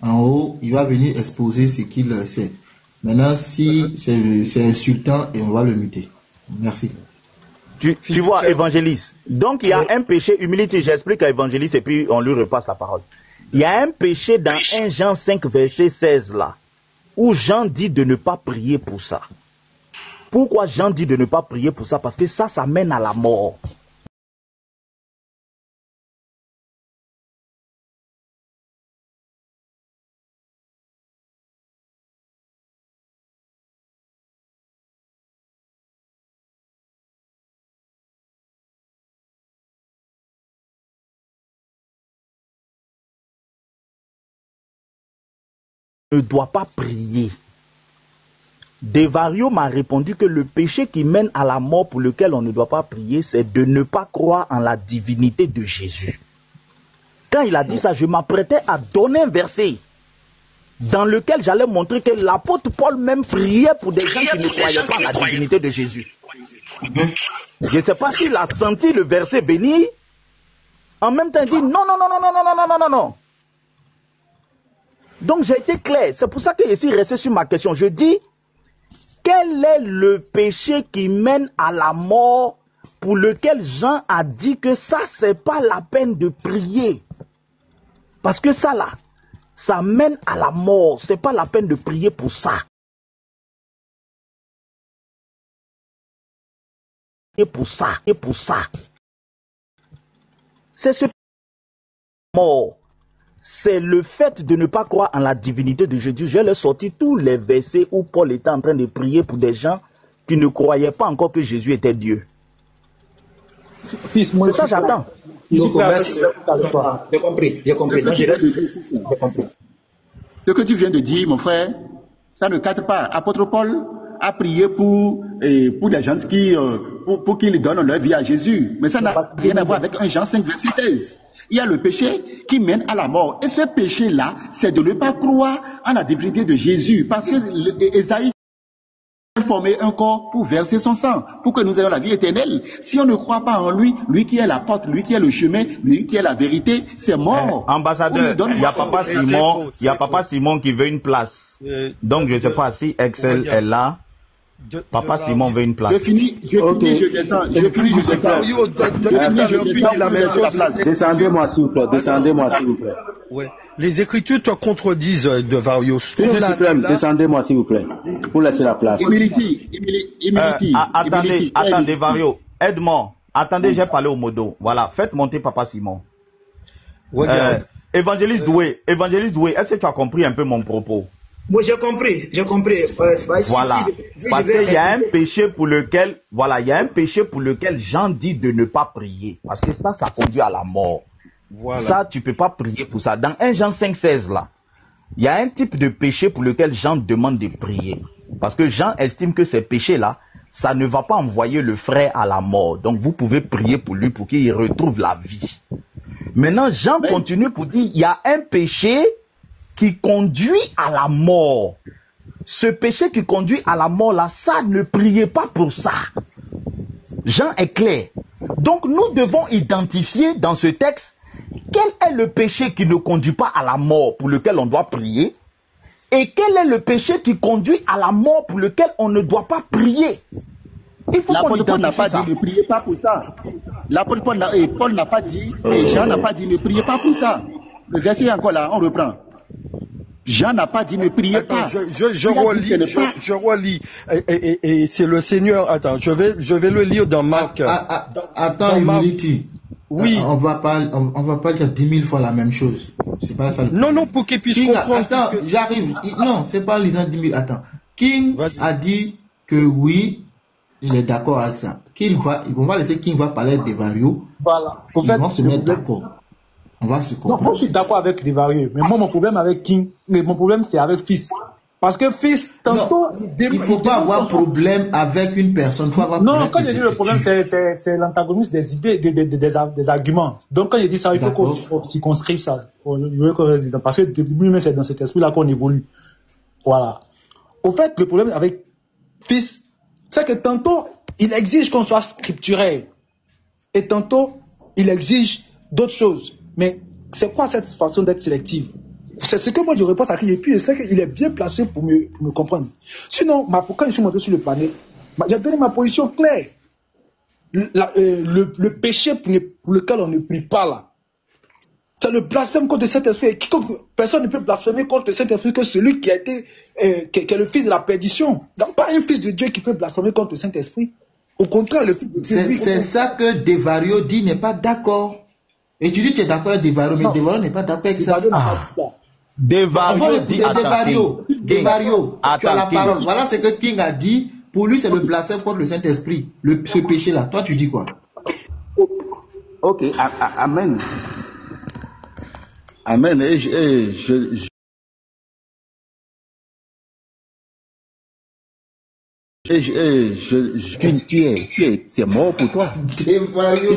en haut, il va venir exposer ce qu'il sait. Maintenant, si c'est insultant, et on va le muter. Merci. Tu vois, évangéliste. Donc, il y a un péché, humilité, j'explique à évangéliste et puis on lui repasse la parole. Il y a un péché dans 1 Jean 5, verset 16 là, où Jean dit de ne pas prier pour ça. Pourquoi Jean dit de ne pas prier pour ça? Parce que ça mène à la mort. Ne doit pas prier. Devario m'a répondu que le péché qui mène à la mort pour lequel on ne doit pas prier, c'est de ne pas croire en la divinité de Jésus. Quand il a dit ça, je m'apprêtais à donner un verset dans lequel j'allais montrer que l'apôtre Paul même priait pour des gens qui ne croyaient pas en la divinité de Jésus. Je ne sais pas s'il a senti le verset venir. En même temps, il dit non, non, non, non, non, non, non, non, non, non. Donc j'ai été clair. C'est pour ça que je suis resté sur ma question. Je dis, quel est le péché qui mène à la mort pour lequel Jean a dit que ça, c'est pas la peine de prier? Parce que ça là, ça mène à la mort. C'est pas la peine de prier pour ça. Et pour ça, et pour ça. C'est ce mort. C'est le fait de ne pas croire en la divinité de Jésus. Je leur ai sorti tous les versets où Paul était en train de prier pour des gens qui ne croyaient pas encore que Jésus était Dieu. Fils, moi, c'est ça j'attends. J'ai compris, j'ai compris. Ce que tu viens de dire, mon frère, ça ne cadre pas. Apôtre Paul a prié pour des gens pour qu'ils donnent leur vie à Jésus. Mais ça n'a rien à voir avec 1 Jean 5, verset 16. Il y a le péché qui mène à la mort. Et ce péché-là, c'est de ne pas croire en la divinité de Jésus. Parce que Esaïe a formé un corps pour verser son sang, pour que nous ayons la vie éternelle. Si on ne croit pas en lui, lui qui est la porte, lui qui est le chemin, lui qui est la vérité, c'est mort. Ambassadeur, il y a Papa Simon qui veut une place. Donc je ne sais pas si Excel est là. Papa Simon veut une place. Je finis, je descends. Descendez-moi s'il vous plaît. Ouais. Les Écritures te contredisent de Vario. Descendez-moi s'il vous plaît. Pour laisser la place. Attendez, Vario. Aide-moi. Attendez, j'ai parlé au modo. Voilà, faites monter Papa Simon. Évangéliste Doué, est-ce que tu as compris un peu mon propos? Moi, j'ai compris. Voilà. Parce qu'il y a un péché pour lequel, Jean dit de ne pas prier. Parce que ça conduit à la mort. Voilà. Ça, tu peux pas prier pour ça. Dans 1 Jean 5, 16, là, il y a un type de péché pour lequel Jean demande de prier. Parce que Jean estime que ces péchés-là, ça ne va pas envoyer le frère à la mort. Donc, vous pouvez prier pour lui pour qu'il retrouve la vie. Maintenant, Jean continue pour dire, il y a un péché qui conduit à la mort. Ce péché qui conduit à la mort là, ça ne priez pas pour ça. Jean est clair. Donc nous devons identifier dans ce texte quel est le péché qui ne conduit pas à la mort pour lequel on doit prier et quel est le péché qui conduit à la mort pour lequel on ne doit pas prier. Il faut L'apôtre Paul n'a pas dit ne priez pas pour ça. L'apôtre Paul n'a pas dit et Jean n'a pas dit ne priez pas pour ça. Le verset est encore là, on reprend. Jean n'a pas dit ne priez pas. Je relis. Et c'est le Seigneur. Attends, je vais le lire dans Marc. Attends, Humility. Oui. On va pas dire 10 000 fois la même chose. C'est pas ça. Non, pour qu'il puisse comprendre. Attends, j'arrive. Non, c'est pas en lisant 10 000. Attends. King a dit que oui, il est d'accord avec ça. On va laisser King va parler de Vario. Voilà. Ils vont se mettre d'accord. On va se comprendre. Non, moi je suis d'accord avec les varieux, mais moi mon problème avec King, mon problème c'est avec Fils. Parce que Fils, tantôt... il ne faut pas avoir problème avec une personne, il faut avoir non, quand je dis le problème, c'est l'antagonisme des idées, des arguments. Donc quand je dis ça, il faut qu'on circonscrive ça. Parce que depuis lui-même, c'est dans cet esprit-là qu'on évolue. Voilà. Au fait, le problème avec Fils, c'est que tantôt, il exige qu'on soit scripturel. Et tantôt, il exige d'autres choses. Mais c'est quoi cette façon d'être sélective? C'est ce que moi je réponds à qui. Et puis je sais qu'il est bien placé pour me comprendre. Sinon, quand je suis monté sur le panel, j'ai donné ma position claire. Le péché pour lequel on ne prie pas là, c'est le blasphème contre le Saint-Esprit. Personne ne peut blasphémer contre le Saint-Esprit que celui qui a été, qui est le fils de la perdition. Donc pas un fils de Dieu qui peut blasphémer contre le Saint-Esprit. Au contraire, le fils de Dieu. C'est ça que Devario dit, n'est pas d'accord. Et tu dis que tu es d'accord avec Devario, mais Devario n'est pas d'accord avec ça. Devario dit Devario, tu as la parole. Voilà ce que King a dit. Pour lui, c'est le blasphème contre le Saint-Esprit. Ce péché-là. Toi, tu dis quoi? Ok, amen. Amen. C'est mort pour toi. Si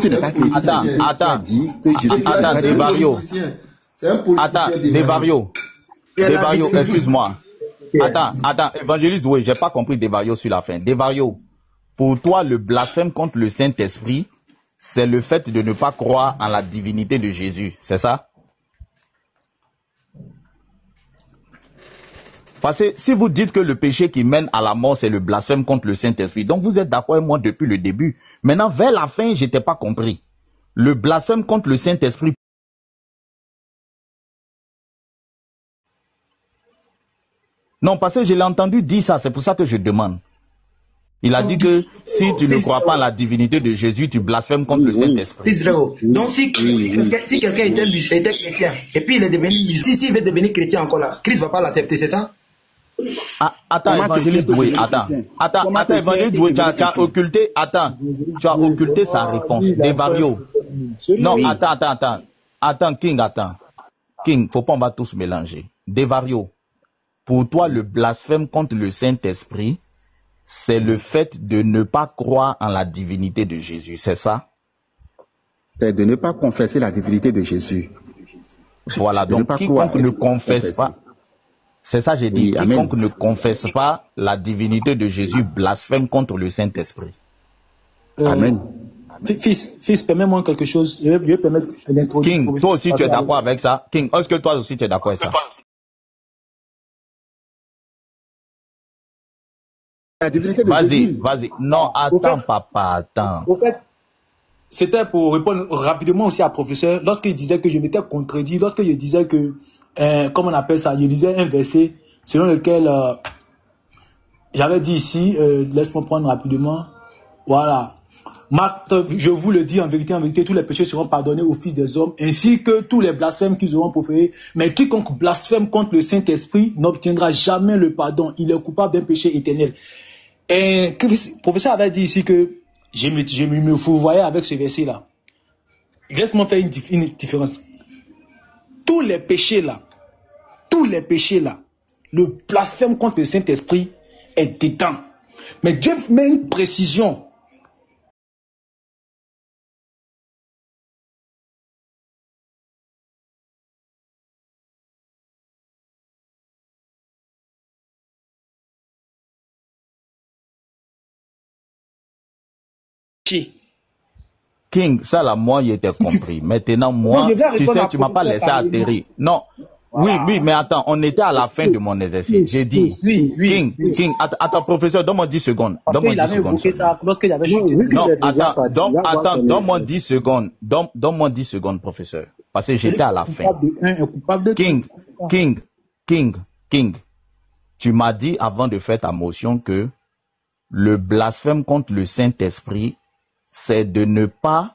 tu n'es pas chrétien, attends, Devario, excuse-moi. Attends, évangéliste, oui, j'ai pas compris Devario sur la fin. Devario, pour toi, le blasphème contre le Saint-Esprit, c'est le fait de ne pas croire en la divinité de Jésus. C'est ça? Parce que si vous dites que le péché qui mène à la mort, c'est le blasphème contre le Saint-Esprit, donc vous êtes d'accord avec moi depuis le début. Maintenant, vers la fin, je n'étais pas compris. Le blasphème contre le Saint-Esprit. Non, parce que je l'ai entendu dire ça, c'est pour ça que je demande. Il a dit que si tu ne crois pas à la divinité de Jésus, tu blasphèmes contre le Saint-Esprit. Donc si quelqu'un était chrétien, et puis il est devenu musulman, s'il veut devenir chrétien encore là, Christ ne va pas l'accepter, c'est ça? Ah, attends, évangéliste Doué, attends, évangéliste Doué, tu as occulté, tu as occulté sa réponse. Devario. Non, attends, King, faut pas on va tous mélanger. Devario, pour toi, le blasphème contre le Saint-Esprit, c'est le fait de ne pas croire en la divinité de Jésus, c'est ça? C'est de ne pas confesser la divinité de Jésus. Voilà, donc quiconque ne confesse pas, c'est ça j'ai dit, oui, quiconque ne confesse pas la divinité de Jésus blasphème contre le Saint-Esprit. Amen. Fils, permets-moi quelque chose. Je vais permettre d'introduire. King, toi aussi tu es d'accord avec ça? King, est-ce que toi aussi tu es d'accord avec ça? Vas-y. Non, attends, papa, attends. Au fait, c'était pour répondre rapidement aussi à professeur. Lorsqu'il disait que je m'étais contredit, lorsque je disais que, comment on appelle ça, je disais un verset selon lequel j'avais dit ici, laisse-moi prendre rapidement. Voilà. Marc, je vous le dis en vérité, tous les péchés seront pardonnés aux fils des hommes, ainsi que tous les blasphèmes qu'ils auront proférés. Mais quiconque blasphème contre le Saint-Esprit n'obtiendra jamais le pardon. Il est coupable d'un péché éternel. Et le professeur avait dit ici que je me fourvoyais avec ce verset-là. Laisse-moi faire une différence. Tous les péchés là, le blasphème contre le Saint-Esprit est dedans. Mais Dieu met une précision. King, ça là, moi, il était compris. Maintenant, moi, tu sais, tu m'as pas laissé atterrir. Non. Voilà. Oui, mais attends, on était à la fin de mon exercice. J'ai dit, King, attends, professeur, donne-moi 10 secondes. Donne-moi 10 secondes. Ça lorsqu'il avait chuté. Non, attends, donne-moi 10 secondes. Donne-moi 10 secondes, professeur. Parce que j'étais à la fin. King, tu m'as dit avant de faire ta motion que le blasphème contre le Saint-Esprit, c'est de ne pas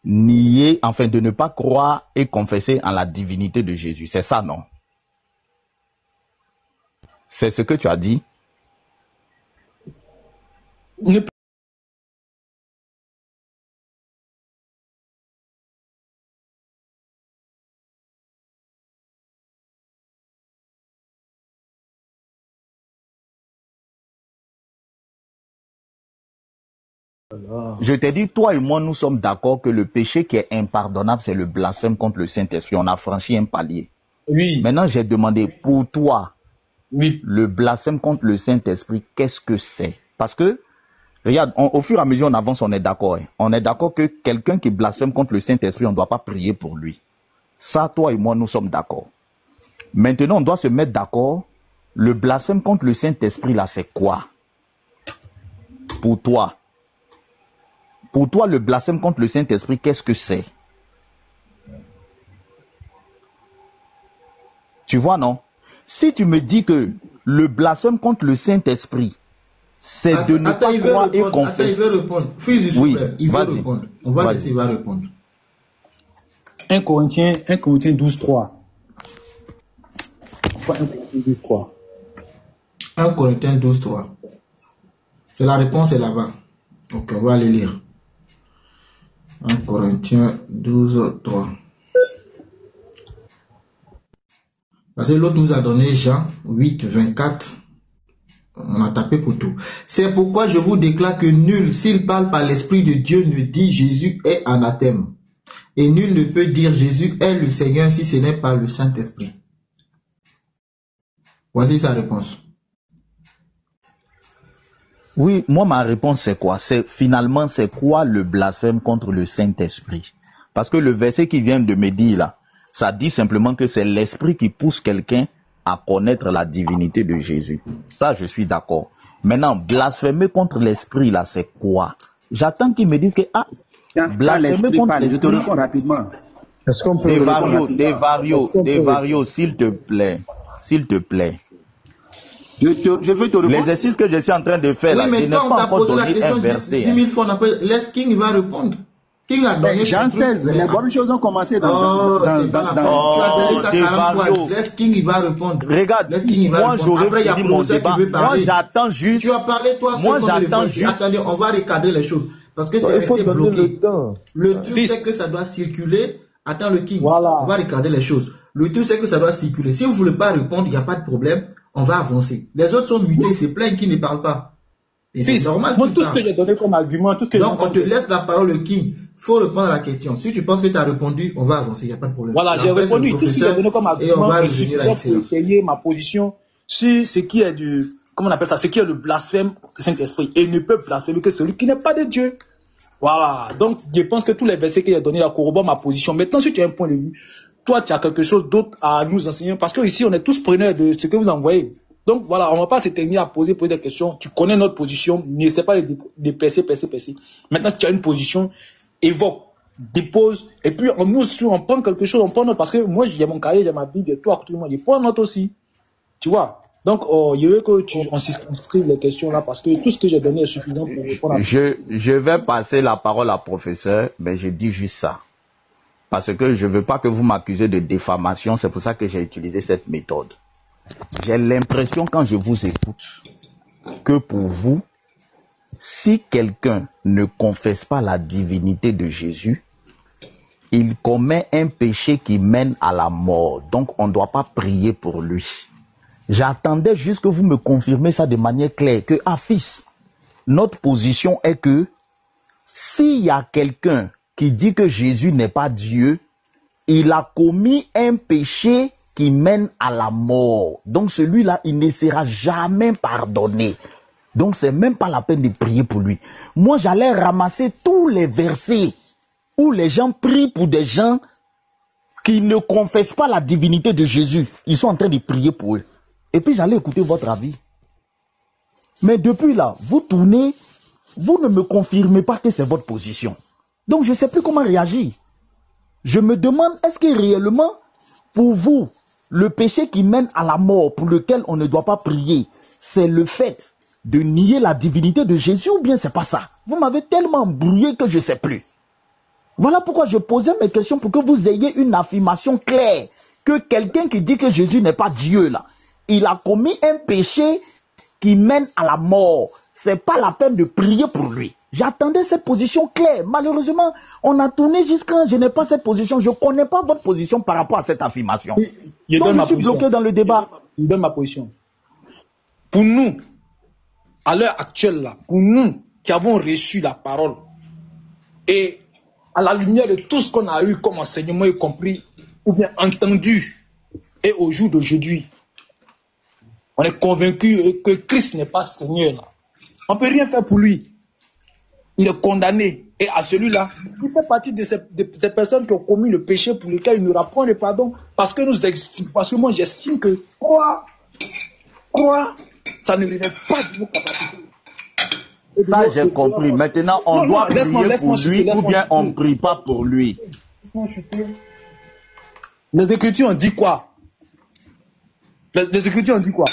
nier, enfin de ne pas croire et confesser en la divinité de Jésus. C'est ça, non? C'est ce que tu as dit? Je t'ai dit, toi et moi, nous sommes d'accord que le péché qui est impardonnable, c'est le blasphème contre le Saint-Esprit. On a franchi un palier. Oui. Maintenant, j'ai demandé, pour toi, oui, le blasphème contre le Saint-Esprit, qu'est-ce que c'est? Parce que, regarde, au fur et à mesure on avance, on est d'accord. Hein. On est d'accord que quelqu'un qui blasphème contre le Saint-Esprit, on ne doit pas prier pour lui. Ça, toi et moi, nous sommes d'accord. Maintenant, on doit se mettre d'accord. Le blasphème contre le Saint-Esprit, là, c'est quoi? Pour toi. Pour toi, le blasphème contre le Saint-Esprit, qu'est-ce que c'est? Tu vois, non? Si tu me dis que le blasphème contre le Saint-Esprit, c'est de ne pas croire et confesser. Il veut répondre. Oui, il veut répondre. On va laisser, il va répondre. 1 Corinthiens 12, 3. 1 Corinthiens 12, 3. 1 Corinthiens 12, 3. C'est la réponse est là-bas. Ok, on va aller lire. 1 Corinthiens 12, 3. Parce que l'autre nous a donné Jean 8, 24. On a tapé pour tout. C'est pourquoi je vous déclare que nul, s'il parle par l'Esprit de Dieu, ne dit Jésus est anathème. Et nul ne peut dire Jésus est le Seigneur si ce n'est pas le Saint-Esprit. Voici sa réponse. Oui, moi, ma réponse, c'est quoi? Finalement, c'est quoi le blasphème contre le Saint-Esprit? Parce que le verset qui vient de me dire là, ça dit simplement que c'est l'Esprit qui pousse quelqu'un à connaître la divinité de Jésus. Ça, je suis d'accord. Maintenant, blasphémer contre l'Esprit, là, c'est quoi? J'attends qu'ils me disent que, blasphémer contre l'Esprit. Je te réponds rapidement. Est-ce qu'on peut... Des s'il te plaît. S'il te plaît. Je vais te répondre. L'exercice que je suis en train de faire, là, mais quand on t'a posé la question 10 000 fois, laisse King va répondre. King a donné Jean 16, les bonnes choses ont commencé dans... tu as donné ça 40 fois. Laisse King va répondre. Regarde, moi j'aurais dit mon débat. Moi j'attends juste... Tu as parlé toi seul comme le français. Attendez, on va recadrer les choses. Parce que c'est resté bloqué. Le truc c'est que ça doit circuler. Attends le King. Voilà. On va regarder les choses. Le truc c'est que ça doit circuler. Si vous ne voulez pas répondre, il n'y a pas de problème. On va avancer. Les autres sont mutés, c'est plein qui ne parlent pas. Et c'est normal. Moi, tout ce que j'ai donné comme argument, tout ce que donc, on te laisse la parole, le King. Il faut répondre à la question. Si tu penses que tu as répondu, on va avancer, il n'y a pas de problème. Voilà, j'ai répondu. Tout ce que j'ai donné comme argument, et on va revenir à pour essayer ma position sur ce qui est du, comment on appelle ça, ce qui est le blasphème du Saint-Esprit. Et il ne peut blasphémer que celui qui n'est pas de Dieu. Voilà. Donc, je pense que tous les versets que j'ai donnés là corroborent ma position. Maintenant, si tu as un point de vue, toi, tu as quelque chose d'autre à nous enseigner. Parce que ici, on est tous preneurs de ce que vous envoyez. Donc, voilà, on ne va pas s'éteindre à poser des questions. Tu connais notre position. N'essaie pas de percer. Maintenant, tu as une position, évoque, dépose. Et puis, on prend quelque chose, on prend notre. Parce que moi, j'ai mon cahier, j'ai ma Bible, toi, à côté de moi, je prends notre aussi. Tu vois? Donc, il veut que on s'inscrive les questions là parce que tout ce que j'ai donné est suffisant pour répondre à je vais passer la parole à professeur, mais je dis juste ça. Parce que je ne veux pas que vous m'accusez de diffamation, c'est pour ça que j'ai utilisé cette méthode. J'ai l'impression quand je vous écoute que pour vous, si quelqu'un ne confesse pas la divinité de Jésus, il commet un péché qui mène à la mort. Donc on ne doit pas prier pour lui. J'attendais juste que vous me confirmez ça de manière claire, que, fils, notre position est que s'il y a quelqu'un qui dit que Jésus n'est pas Dieu, il a commis un péché qui mène à la mort. Donc celui-là, il ne sera jamais pardonné. Donc c'est même pas la peine de prier pour lui. Moi, j'allais ramasser tous les versets où les gens prient pour des gens qui ne confessent pas la divinité de Jésus. Ils sont en train de prier pour eux. Et puis j'allais écouter votre avis. Mais depuis là, vous tournez, vous ne me confirmez pas que c'est votre position. Donc je ne sais plus comment réagir. Je me demande, est-ce que réellement, pour vous, le péché qui mène à la mort, pour lequel on ne doit pas prier, c'est le fait de nier la divinité de Jésus ou bien c'est pas ça? Vous m'avez tellement embrouillé que je ne sais plus. Voilà pourquoi je posais mes questions pour que vous ayez une affirmation claire que quelqu'un qui dit que Jésus n'est pas Dieu là, il a commis un péché qui mène à la mort. C'est pas la peine de prier pour lui. J'attendais cette position claire. Malheureusement, on a tourné jusqu'à je n'ai pas cette position. Je ne connais pas votre position par rapport à cette affirmation. Donc je suis bloqué dans le débat. Je donne ma position. Pour nous, à l'heure actuelle, là, pour nous qui avons reçu la parole, et à la lumière de tout ce qu'on a eu comme enseignement y compris, ou bien entendu, et au jour d'aujourd'hui, on est convaincu que Christ n'est pas Seigneur. Là. On ne peut rien faire pour lui. Il est condamné. Et à celui-là, il fait partie des personnes qui ont commis le péché pour lequel il n'aura point de pardon. Parce que moi j'estime que croire, ça ne relève pas de nos capacités. Ça j'ai compris. Maintenant, on doit prier pour lui ou bien on ne prie pas pour lui. Les Écritures ont dit quoi? Les Écritures ont dit quoi?